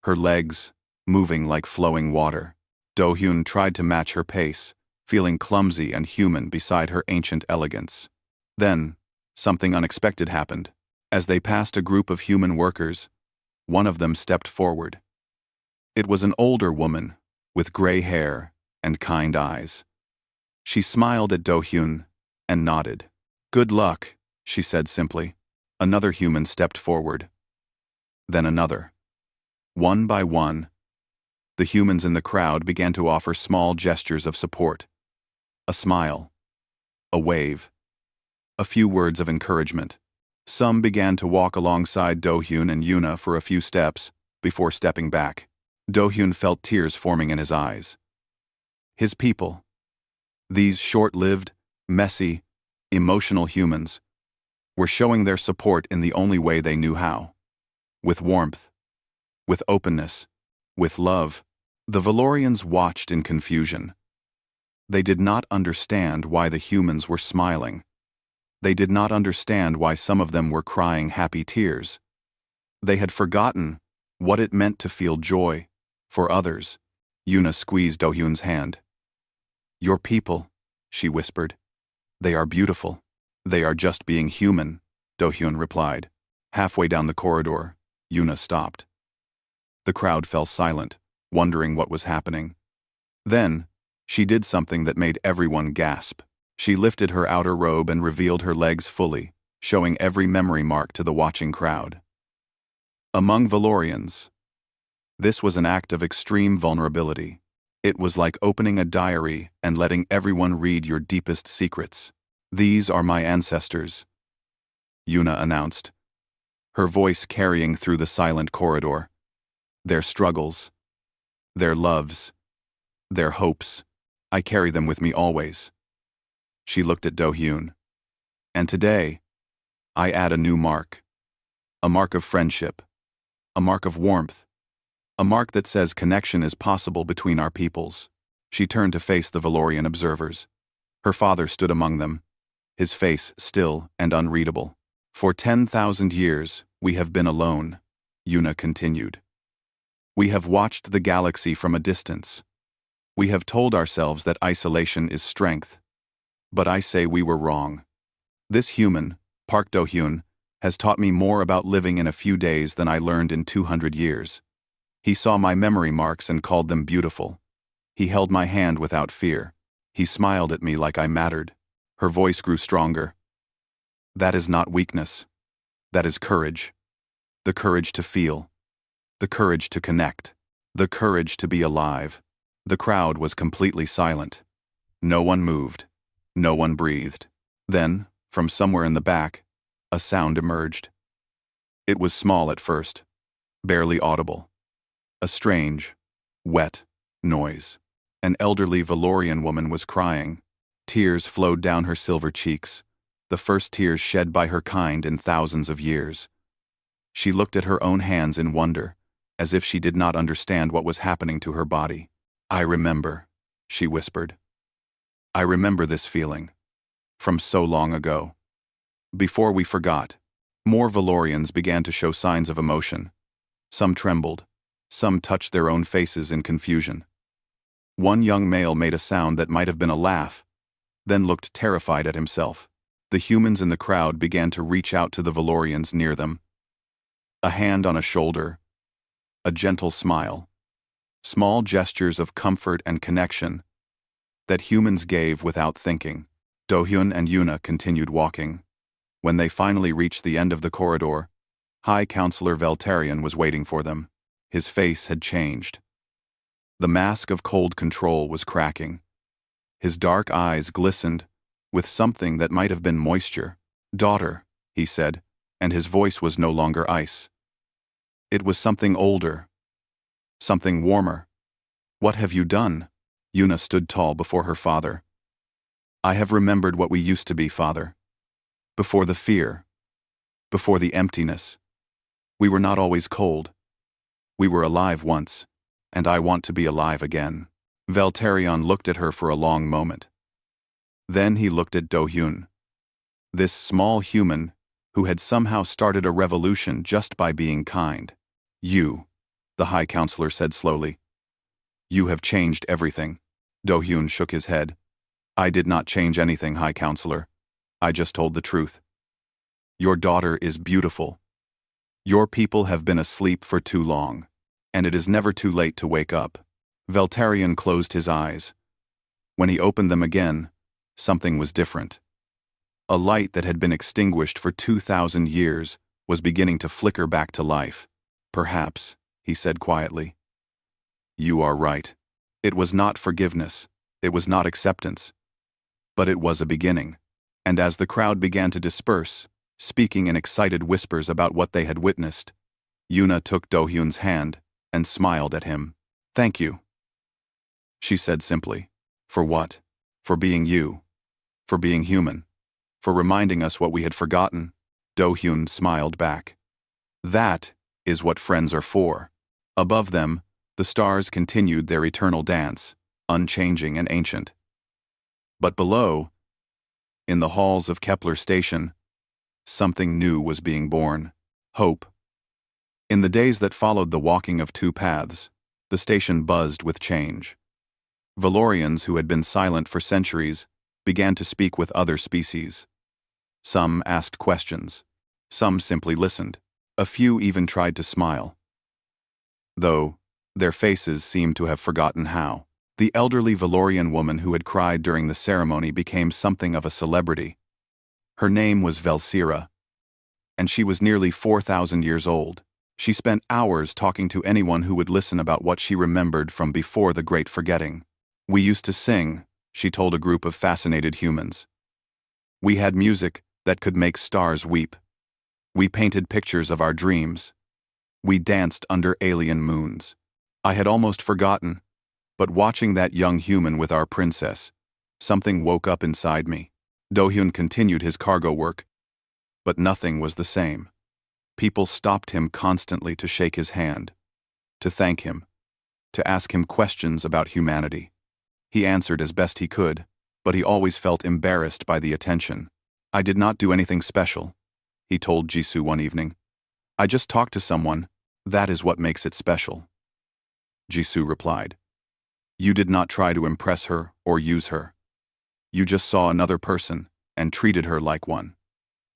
[SPEAKER 1] her legs moving like flowing water. Do-hyun tried to match her pace, feeling clumsy and human beside her ancient elegance. Then, something unexpected happened. As they passed a group of human workers, one of them stepped forward. It was an older woman, with gray hair and kind eyes. She smiled at Do-hyun and nodded. Good luck, she said simply. Another human stepped forward. Then another. One by one, the humans in the crowd began to offer small gestures of support. A smile, a wave, a few words of encouragement. Some began to walk alongside Do-hyun and Yuna for a few steps before stepping back. Do-hyun felt tears forming in his eyes. His people. These short-lived, messy, emotional humans were showing their support in the only way they knew how. With warmth, with openness, with love. The Valorians watched in confusion. They did not understand why the humans were smiling. They did not understand why some of them were crying happy tears. They had forgotten what it meant to feel joy for others. Yuna squeezed Do-hyun's hand. "Your people," she whispered. "They are beautiful. They are just being human," Do-hyun replied. Halfway down the corridor, Yuna stopped. The crowd fell silent, wondering what was happening. Then, she did something that made everyone gasp. She lifted her outer robe and revealed her legs fully, showing every memory mark to the watching crowd. Among Valorians, this was an act of extreme vulnerability. It was like opening a diary and letting everyone read your deepest secrets. "These are my ancestors," Yuna announced, her voice carrying through the silent corridor. "Their struggles, their loves, their hopes, I carry them with me always." She looked at Do-hyun. "And today, I add a new mark. A mark of friendship. A mark of warmth. A mark that says connection is possible between our peoples." She turned to face the Valorian observers. Her father stood among them, his face still and unreadable. "For 10,000 years, we have been alone," Yuna continued. "We have watched the galaxy from a distance. We have told ourselves that isolation is strength. But I say we were wrong. This human, Park Do-hyun, has taught me more about living in a few days than I learned in 200 years. He saw my memory marks and called them beautiful. He held my hand without fear. He smiled at me like I mattered." Her voice grew stronger. "That is not weakness. That is courage. The courage to feel. The courage to connect. The courage to be alive." The crowd was completely silent. No one moved. No one breathed. Then, from somewhere in the back, a sound emerged. It was small at first, barely audible. A strange, wet noise. An elderly Valorian woman was crying. Tears flowed down her silver cheeks, the first tears shed by her kind in thousands of years. She looked at her own hands in wonder, as if she did not understand what was happening to her body. "I remember," she whispered. "I remember this feeling. From so long ago." Before we forgot, more Valorians began to show signs of emotion. Some trembled. Some touched their own faces in confusion. One young male made a sound that might have been a laugh, then looked terrified at himself. The humans in the crowd began to reach out to the Valorians near them. A hand on a shoulder. A gentle smile. Small gestures of comfort and connection that humans gave without thinking. Do-hyun and Yuna continued walking. When they finally reached the end of the corridor, High Counselor Veltarion was waiting for them. His face had changed. The mask of cold control was cracking. His dark eyes glistened with something that might have been moisture. "Daughter," he said, and his voice was no longer ice. It was something older, something warmer. "What have you done?" Yuna stood tall before her father. "I have remembered what we used to be, Father. Before the fear, before the emptiness. We were not always cold. We were alive once, and I want to be alive again." Veltarion looked at her for a long moment. Then he looked at Do-hyun. This small human who had somehow started a revolution just by being kind. "You," the High Counselor said slowly. "You have changed everything." Do-hyun shook his head. "I did not change anything, High Counselor. I just told the truth. Your daughter is beautiful. Your people have been asleep for too long, and it is never too late to wake up." Veltarion closed his eyes. When he opened them again, something was different. A light that had been extinguished for 2,000 years was beginning to flicker back to life. "Perhaps," he said quietly. "You are right. It was not forgiveness. It was not acceptance. But it was a beginning." And as the crowd began to disperse, speaking in excited whispers about what they had witnessed. Yuna took Do-hyun's hand and smiled at him. "Thank you," she said simply. "For what? For being you. For being human. For reminding us what we had forgotten." Do-hyun smiled back. "That is what friends are for." Above them, the stars continued their eternal dance, unchanging and ancient. But below, in the halls of Kepler Station, something new was being born. Hope. In the days that followed the walking of two paths, the station buzzed with change. Valorians who had been silent for centuries began to speak with other species. Some asked questions. Some simply listened. A few even tried to smile, though their faces seemed to have forgotten how. The elderly Valorian woman who had cried during the ceremony became something of a celebrity. Her name was Velsira, and she was nearly 4,000 years old. She spent hours talking to anyone who would listen about what she remembered from before the Great Forgetting. "We used to sing," she told a group of fascinated humans. "We had music that could make stars weep. We painted pictures of our dreams. We danced under alien moons. I had almost forgotten, but watching that young human with our princess, something woke up inside me." Do-hyun continued his cargo work, but nothing was the same. People stopped him constantly to shake his hand, to thank him, to ask him questions about humanity. He answered as best he could, but he always felt embarrassed by the attention. "I did not do anything special," he told Jisoo one evening. "I just talked to someone. That is what makes it special." Jisoo replied, "You did not try to impress her or use her. You just saw another person and treated her like one.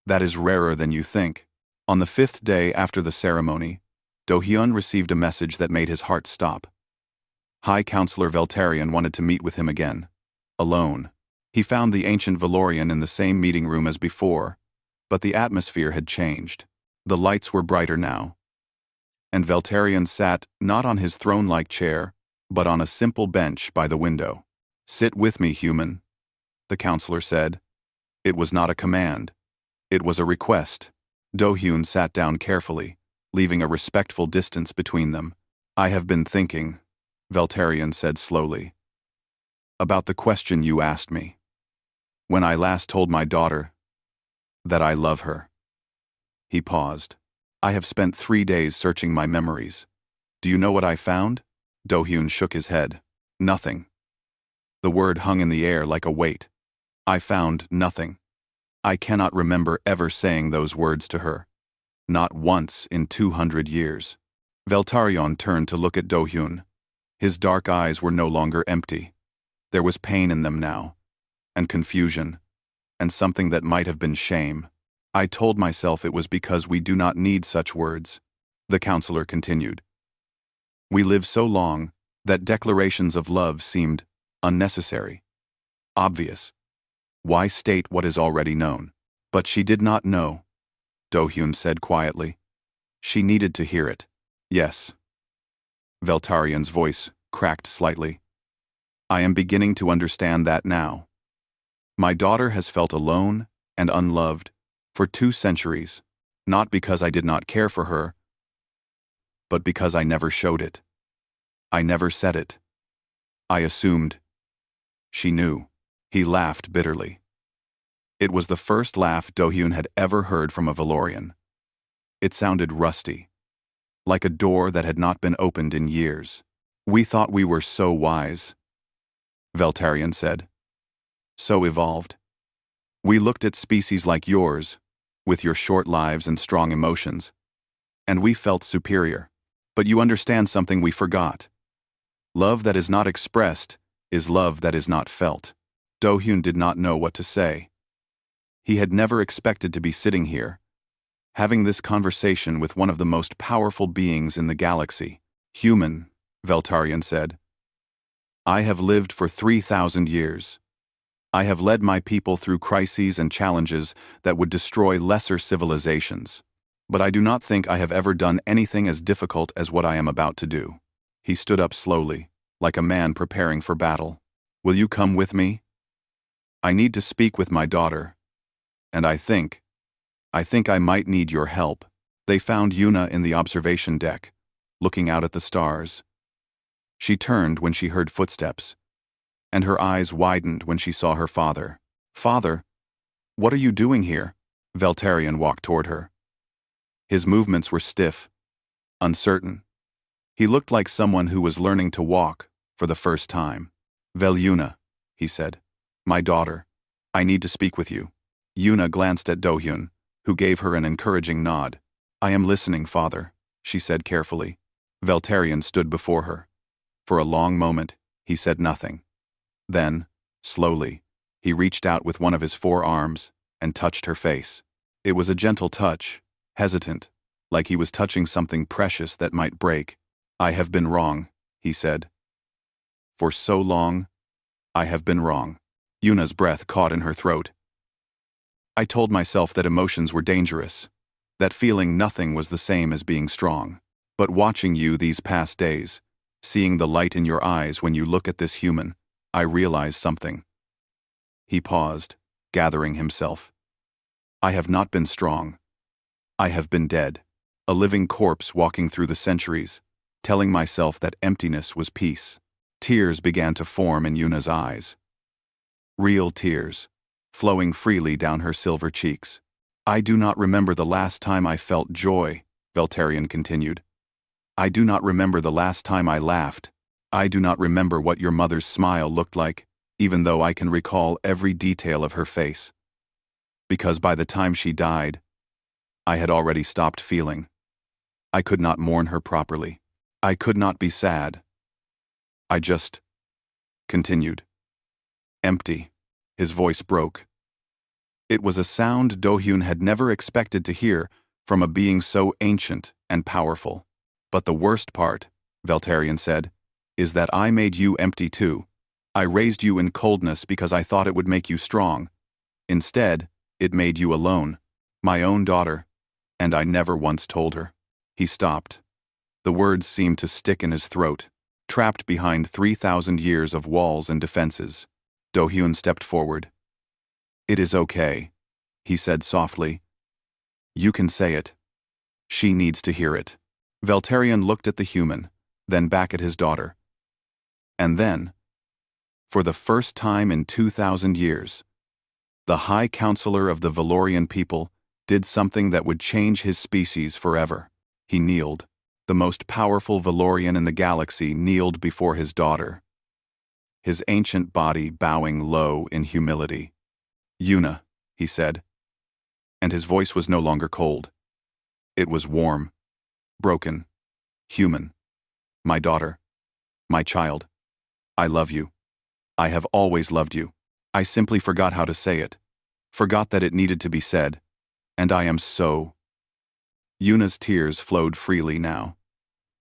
[SPEAKER 1] That is rarer than you think." On the 5th day after the ceremony, Do-hyun received a message that made his heart stop. High Counselor Veltarion wanted to meet with him again. Alone. He found the ancient Valorian in the same meeting room as before, but the atmosphere had changed. The lights were brighter now, and Veltarion sat not on his throne-like chair, but on a simple bench by the window. "Sit with me, human," the counselor said. It was not a command. It was a request. Do-hyun sat down carefully, leaving a respectful distance between them. "I have been thinking," Veltarion said slowly, "about the question you asked me. When I last told my daughter that I love her." He paused. "I have spent 3 days searching my memories. Do you know what I found?" Do-hyun shook his head. "Nothing." The word hung in the air like a weight. "I found nothing. I cannot remember ever saying those words to her. Not once in 200 years. Veltarion turned to look at Do-hyun. His dark eyes were no longer empty. There was pain in them now, and confusion, and something that might have been shame. "I told myself it was because we do not need such words," the counselor continued. "We live so long that declarations of love seemed unnecessary, obvious. Why state what is already known?" "But she did not know," Do-hyun said quietly. "She needed to hear it." "Yes." Veltarion's voice cracked slightly. "I am beginning to understand that now. My daughter has felt alone and unloved for 2 centuries, not because I did not care for her, but because I never showed it. I never said it. I assumed she knew." He laughed bitterly. It was the first laugh Do-hyun had ever heard from a Valorian. It sounded rusty, like a door that had not been opened in years. "We thought we were so wise," Veltarion said. "So evolved. We looked at species like yours, with your short lives and strong emotions, and we felt superior. But you understand something we forgot. Love that is not expressed is love that is not felt." Do-hyun did not know what to say. He had never expected to be sitting here, having this conversation with one of the most powerful beings in the galaxy. "Human," Veltarion said. "I have lived for 3,000 years. I have led my people through crises and challenges that would destroy lesser civilizations. But I do not think I have ever done anything as difficult as what I am about to do." He stood up slowly, like a man preparing for battle. "Will you come with me? I need to speak with my daughter, and I think I think I might need your help. They found Yuna in the observation deck, looking out at the stars. She turned when she heard footsteps, and her eyes widened when she saw her father. Father, what are you doing here? Veltarion walked toward her. His movements were stiff, uncertain. He looked like someone who was learning to walk for the first time. Yuna, he said. My daughter, I need to speak with you. Yuna glanced at Dohyun, who gave her an encouraging nod. I am listening, father, she said carefully. Veltarion stood before her. For a long moment, he said nothing. Then, slowly, he reached out with one of his forearms and touched her face. It was a gentle touch, hesitant, like he was touching something precious that might break. I have been wrong, he said. For so long, I have been wrong. Yuna's breath caught in her throat. I told myself that emotions were dangerous, that feeling nothing was the same as being strong. But watching you these past days, seeing the light in your eyes when you look at this human, I realized something. He paused, gathering himself. I have not been strong. I have been dead, a living corpse walking through the centuries, telling myself that emptiness was peace. Tears began to form in Yuna's eyes. Real tears, flowing freely down her silver cheeks. I do not remember the last time I felt joy, Veltarion continued. I do not remember the last time I laughed. I do not remember what your mother's smile looked like, even though I can recall every detail of her face. Because by the time she died, I had already stopped feeling. I could not mourn her properly. I could not be sad. I just continued. Empty. His voice broke. It was a sound Dohyun had never expected to hear from a being so ancient and powerful. But the worst part, Veltarion said, is that I made you empty too. I raised you in coldness because I thought it would make you strong. Instead, it made you alone, my own daughter, and I never once told her. He stopped. The words seemed to stick in his throat, trapped behind 3,000 years of walls and defenses. Dohyun stepped forward. It is okay, he said softly. You can say it. She needs to hear it. Veltarion looked at the human, then back at his daughter. And then, for the first time in 2,000 years, the High Counselor of the Valorian people did something that would change his species forever. He kneeled. The most powerful Valorian in the galaxy kneeled before his daughter, his ancient body bowing low in humility. Yuna, he said, and his voice was no longer cold. It was warm, broken, human. My daughter, my child, I love you. I have always loved you. I simply forgot how to say it, forgot that it needed to be said, and I am so. Yuna's tears flowed freely now.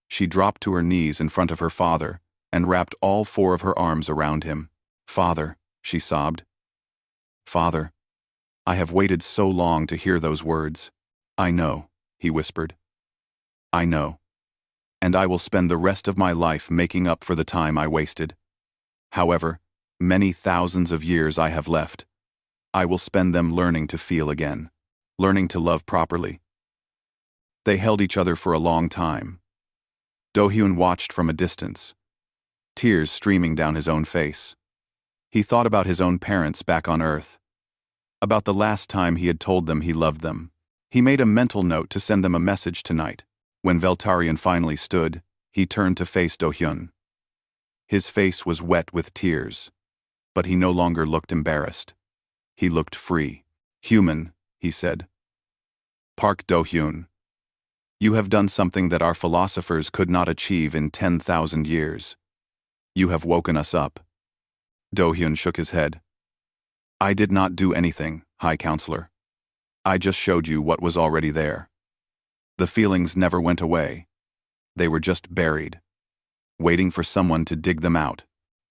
[SPEAKER 1] She dropped to her knees in front of her father and wrapped all four of her arms around him. Father, she sobbed. Father, I have waited so long to hear those words. I know, he whispered. I know. And I will spend the rest of my life making up for the time I wasted. However, many thousands of years I have left, I will spend them learning to feel again, learning to love properly. They held each other for a long time. Dohyun watched from a distance, tears streaming down his own face. He thought about his own parents back on Earth, about the last time he had told them he loved them. He made a mental note to send them a message tonight. When Veltarion finally stood, he turned to face Dohyun. His face was wet with tears, but he no longer looked embarrassed. He looked free. Human, he said. Park Dohyun, you have done something that our philosophers could not achieve in 10,000 years. You have woken us up. Dohyun shook his head. I did not do anything, High Counselor. I just showed you what was already there. The feelings never went away. They were just buried, waiting for someone to dig them out.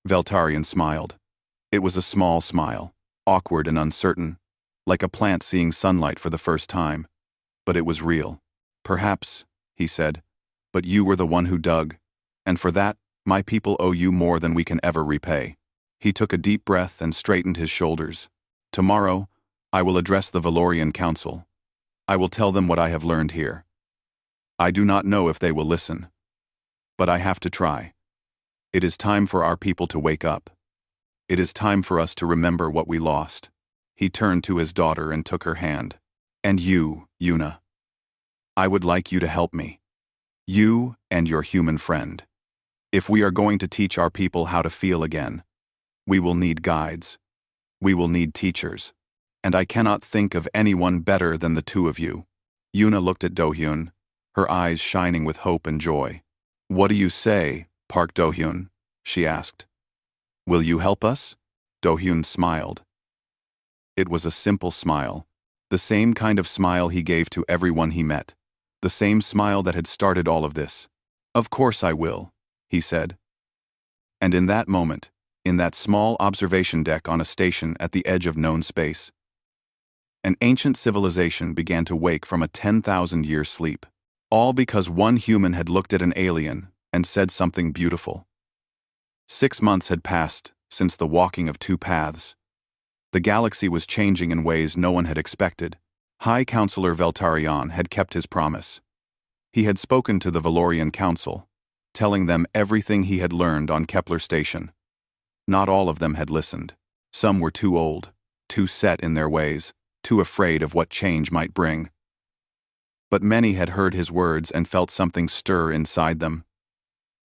[SPEAKER 1] Veltarion smiled. It was a small smile, awkward and uncertain, like a plant seeing sunlight for the first time. But it was real. Perhaps, he said, but you were the one who dug, and for that, my people owe you more than we can ever repay. He took a deep breath and straightened his shoulders. Tomorrow, I will address the Valorian Council. I will tell them what I have learned here. I do not know if they will listen, but I have to try. It is time for our people to wake up. It is time for us to remember what we lost. He turned to his daughter and took her hand. And you, Yuna. I would like you to help me. You and your human friend. If we are going to teach our people how to feel again, we will need guides. We will need teachers. And I cannot think of anyone better than the two of you. Yuna looked at Do-hyun, her eyes shining with hope and joy. What do you say, Park Do-hyun? She asked. Will you help us? Do-hyun smiled. It was a simple smile, the same kind of smile he gave to everyone he met, the same smile that had started all of this. Of course I will, he said. And in that moment, in that small observation deck on a station at the edge of known space, an ancient civilization began to wake from a 10,000-year sleep, all because one human had looked at an alien and said something beautiful. 6 months had passed since the walking of two paths. The galaxy was changing in ways no one had expected. High Counselor Veltarion had kept his promise. He had spoken to the Valorian Council, telling them everything he had learned on Kepler Station. Not all of them had listened. Some were too old, too set in their ways, too afraid of what change might bring. But many had heard his words and felt something stir inside them.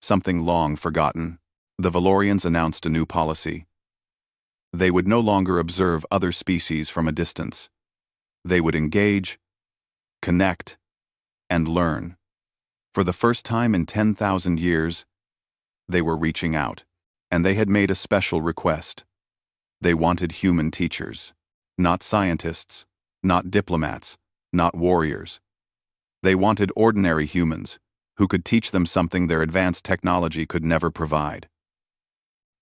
[SPEAKER 1] Something long forgotten. The Valorians announced a new policy. They would no longer observe other species from a distance. They would engage, connect, and learn. For the first time in 10,000 years, they were reaching out, and they had made a special request. They wanted human teachers, not scientists, not diplomats, not warriors. They wanted ordinary humans who could teach them something their advanced technology could never provide.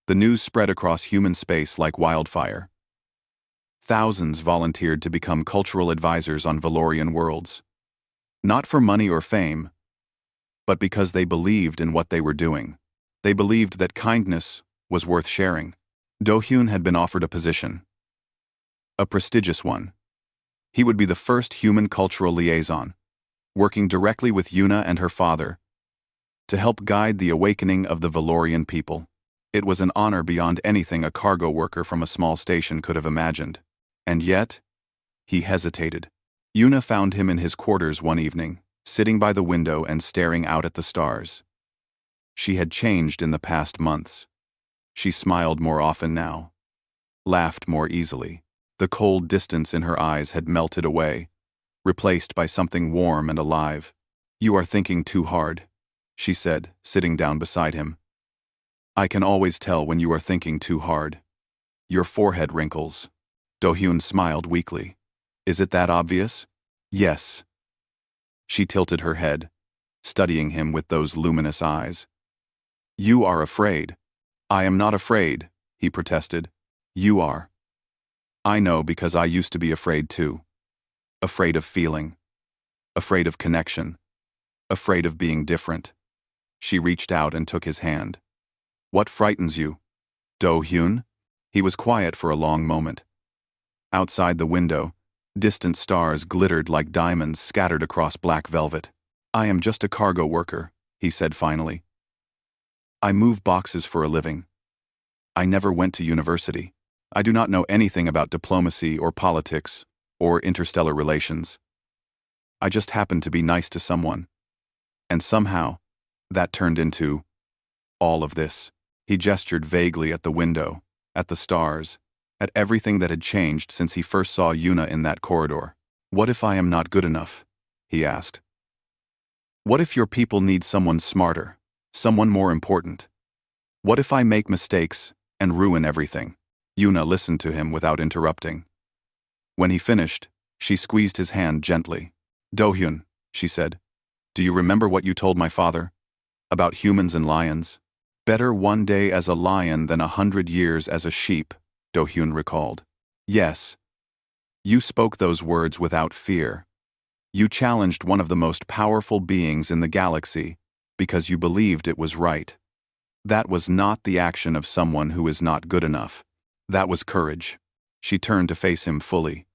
[SPEAKER 1] The news spread across human space like wildfire. Thousands volunteered to become cultural advisors on Valorian worlds. Not for money or fame, but because they believed in what they were doing. They believed that kindness was worth sharing. Do-hyun had been offered a position. A prestigious one. He would be the first human cultural liaison, working directly with Yuna and her father, to help guide the awakening of the Valorian people. It was an honor beyond anything a cargo worker from a small station could have imagined. And yet, he hesitated. Yuna found him in his quarters one evening, sitting by the window and staring out at the stars. She had changed in the past months. She smiled more often now, laughed more easily. The cold distance in her eyes had melted away, replaced by something warm and alive. You are thinking too hard, she said, sitting down beside him. I can always tell when you are thinking too hard. Your forehead wrinkles. Do-hyun smiled weakly. Is it that obvious? Yes. She tilted her head, studying him with those luminous eyes. You are afraid. I am not afraid, he protested. You are. I know because I used to be afraid too. Afraid of feeling. Afraid of connection. Afraid of being different. She reached out and took his hand. What frightens you? Do-hyun? He was quiet for a long moment. Outside the window, distant stars glittered like diamonds scattered across black velvet. I am just a cargo worker, he said finally. I move boxes for a living. I never went to university. I do not know anything about diplomacy or politics or interstellar relations. I just happened to be nice to someone. And somehow, that turned into all of this. He gestured vaguely at the window, at the stars, at everything that had changed since he first saw Yuna in that corridor. What if I am not good enough? He asked. What if your people need someone smarter, someone more important? What if I make mistakes and ruin everything? Yuna listened to him without interrupting. When he finished, she squeezed his hand gently. Do-hyun, she said, do you remember what you told my father? About humans and lions? Better one day as a lion than 100 years as a sheep, Do-hyun recalled. Yes. You spoke those words without fear. You challenged one of the most powerful beings in the galaxy because you believed it was right. That was not the action of someone who is not good enough. That was courage. She turned to face him fully.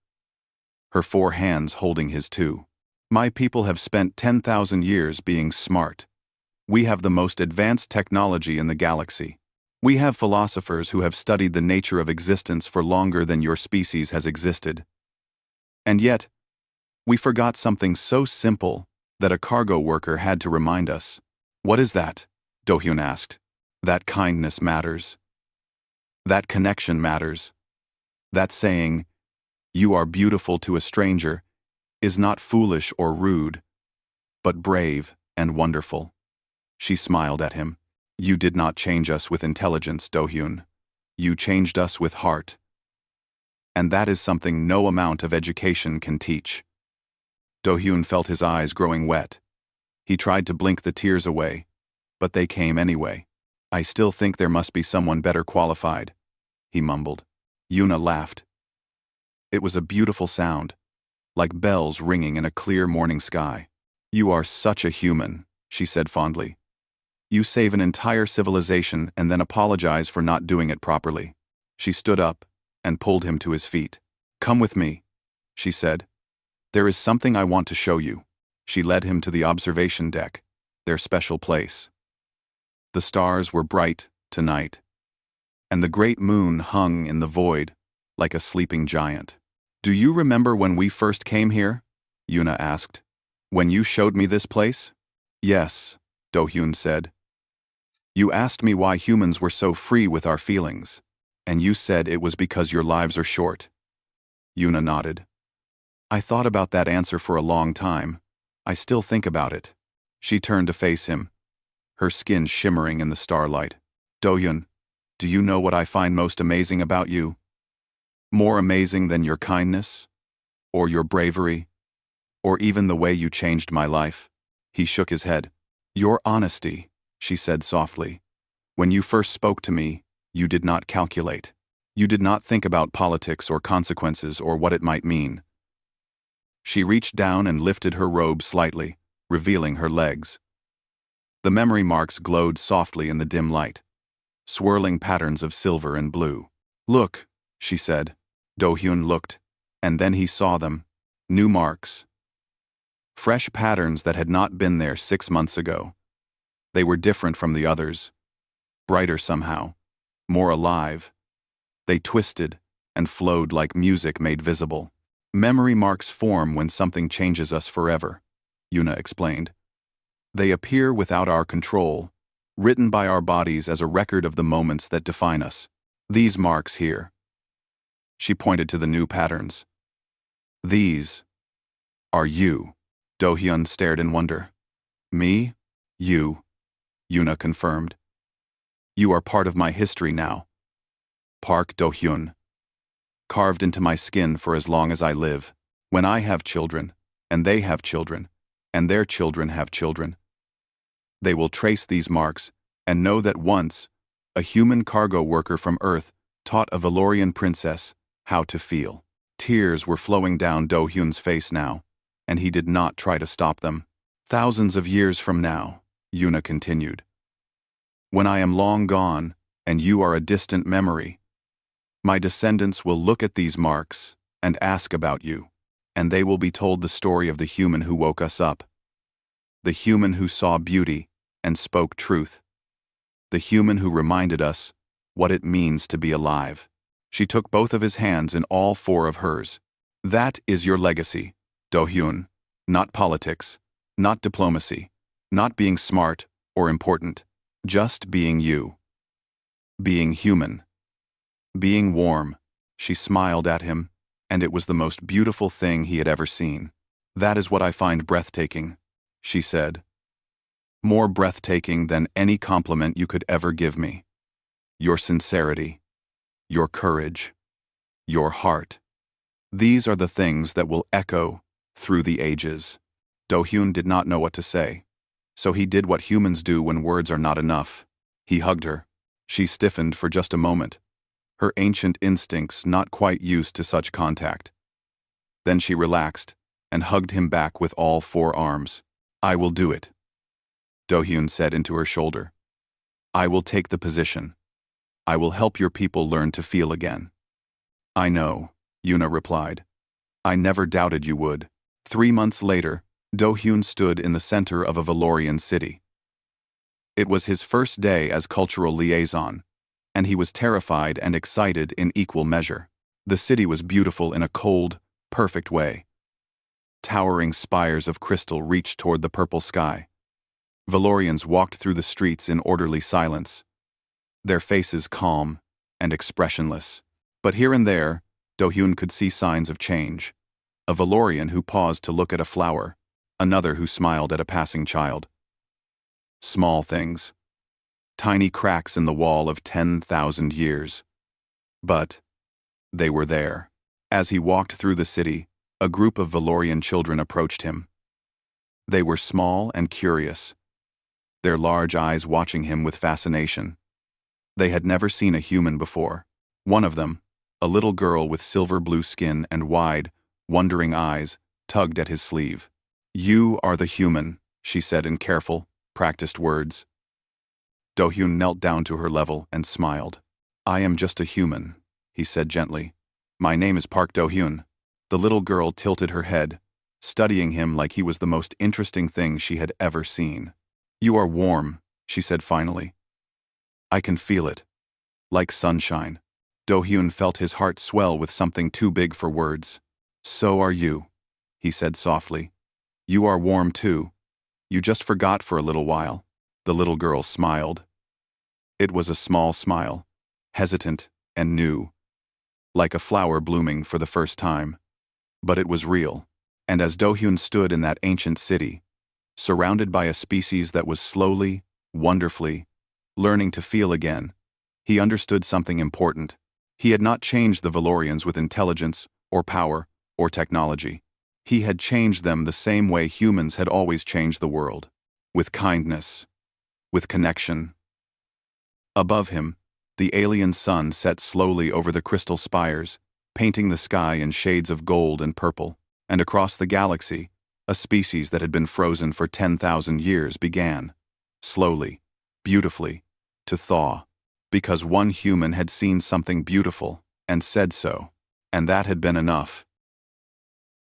[SPEAKER 1] her 4 hands holding his 2. My people have spent 10,000 years being smart. We have the most advanced technology in the galaxy. We have philosophers who have studied the nature of existence for longer than your species has existed. And yet, we forgot something so simple that a cargo worker had to remind us. What is that? Do-hyun asked. That kindness matters. That connection matters. That saying, "You are beautiful" to a stranger, is not foolish or rude, but brave and wonderful. She smiled at him. You did not change us with intelligence, Do-hyun. You changed us with heart. And that is something no amount of education can teach. Do-hyun felt his eyes growing wet. He tried to blink the tears away, but they came anyway. I still think there must be someone better qualified, he mumbled. Yuna laughed. It was a beautiful sound, like bells ringing in a clear morning sky. You are such a human, she said fondly. You save an entire civilization and then apologize for not doing it properly. She stood up and pulled him to his feet. Come with me, she said. There is something I want to show you. She led him to the observation deck, their special place. The stars were bright tonight, and the great moon hung in the void like a sleeping giant. Do you remember when we first came here? Yuna asked. When you showed me this place? Yes, Do-hyun said. You asked me why humans were so free with our feelings, and you said it was because your lives are short. Yuna nodded. I thought about that answer for a long time. I still think about it. She turned to face him, her skin shimmering in the starlight. Do-hyun, do you know what I find most amazing about you? More amazing than your kindness, or your bravery, or even the way you changed my life? He shook his head. Your honesty, she said softly. When you first spoke to me, you did not calculate. You did not think about politics or consequences or what it might mean. She reached down and lifted her robe slightly, revealing her legs. The memory marks glowed softly in the dim light, swirling patterns of silver and blue. Look, she said. Do-hyun looked, and then he saw them. New marks. Fresh patterns that had not been there 6 months ago. They were different from the others. Brighter somehow. More alive. They twisted and flowed like music made visible. Memory marks form when something changes us forever, Yuna explained. They appear without our control, written by our bodies as a record of the moments that define us. These marks here. She pointed to the new patterns. These are you. Do-hyun stared in wonder. Me? You, Yuna confirmed. You are part of my history now. Park Do-hyun. Carved into my skin for as long as I live. When I have children, and they have children, and their children have children, they will trace these marks and know that once, a human cargo worker from Earth taught a Valorian princess how to feel. Tears were flowing down Do-hyun's face now, and he did not try to stop them. Thousands of years from now, Yuna continued. When I am long gone, and you are a distant memory, my descendants will look at these marks and ask about you, and they will be told the story of the human who woke us up, the human who saw beauty and spoke truth, the human who reminded us what it means to be alive. She took both of his hands in all 4 of hers. That is your legacy, Do-hyun. Not politics, not diplomacy, not being smart or important, just being you. Being human. Being warm. She smiled at him, and it was the most beautiful thing he had ever seen. That is what I find breathtaking, she said. More breathtaking than any compliment you could ever give me. Your sincerity, your courage, your heart. These are the things that will echo through the ages. Do-hyun did not know what to say, so he did what humans do when words are not enough. He hugged her. She stiffened for just a moment, her ancient instincts not quite used to such contact. Then she relaxed and hugged him back with all 4 arms. I will do it, Do-hyun said into her shoulder. I will take the position. I will help your people learn to feel again. I know, Yuna replied. I never doubted you would. 3 months later, Do-hyun stood in the center of a Valorian city. It was his first day as cultural liaison, and he was terrified and excited in equal measure. The city was beautiful in a cold, perfect way. Towering spires of crystal reached toward the purple sky. Valorians walked through the streets in orderly silence, their faces calm and expressionless. But here and there, Do-hyun could see signs of change. A Valorian who paused to look at a flower, another who smiled at a passing child. Small things. Tiny cracks in the wall of 10,000 years. But they were there. As he walked through the city, a group of Valorian children approached him. They were small and curious, their large eyes watching him with fascination. They had never seen a human before. One of them, a little girl with silver-blue skin and wide, wondering eyes, tugged at his sleeve. "You are the human," she said in careful, practiced words. Do-hyun knelt down to her level and smiled. "I am just a human," he said gently. "My name is Park Do-hyun." The little girl tilted her head, studying him like he was the most interesting thing she had ever seen. "You are warm," she said finally. "I can feel it. Like sunshine." Do-hyun felt his heart swell with something too big for words. "So are you," he said softly. "You are warm too. You just forgot for a little while." The little girl smiled. It was a small smile, hesitant and new, like a flower blooming for the first time. But it was real. And as Do-hyun stood in that ancient city, surrounded by a species that was slowly, wonderfully, learning to feel again, he understood something important. He had not changed the Valorians with intelligence, or power, or technology. He had changed them the same way humans had always changed the world. With kindness. With connection. Above him, the alien sun set slowly over the crystal spires, painting the sky in shades of gold and purple. And across the galaxy, a species that had been frozen for 10,000 years began, slowly, beautifully, to thaw. Because one human had seen something beautiful, and said so. And that had been enough.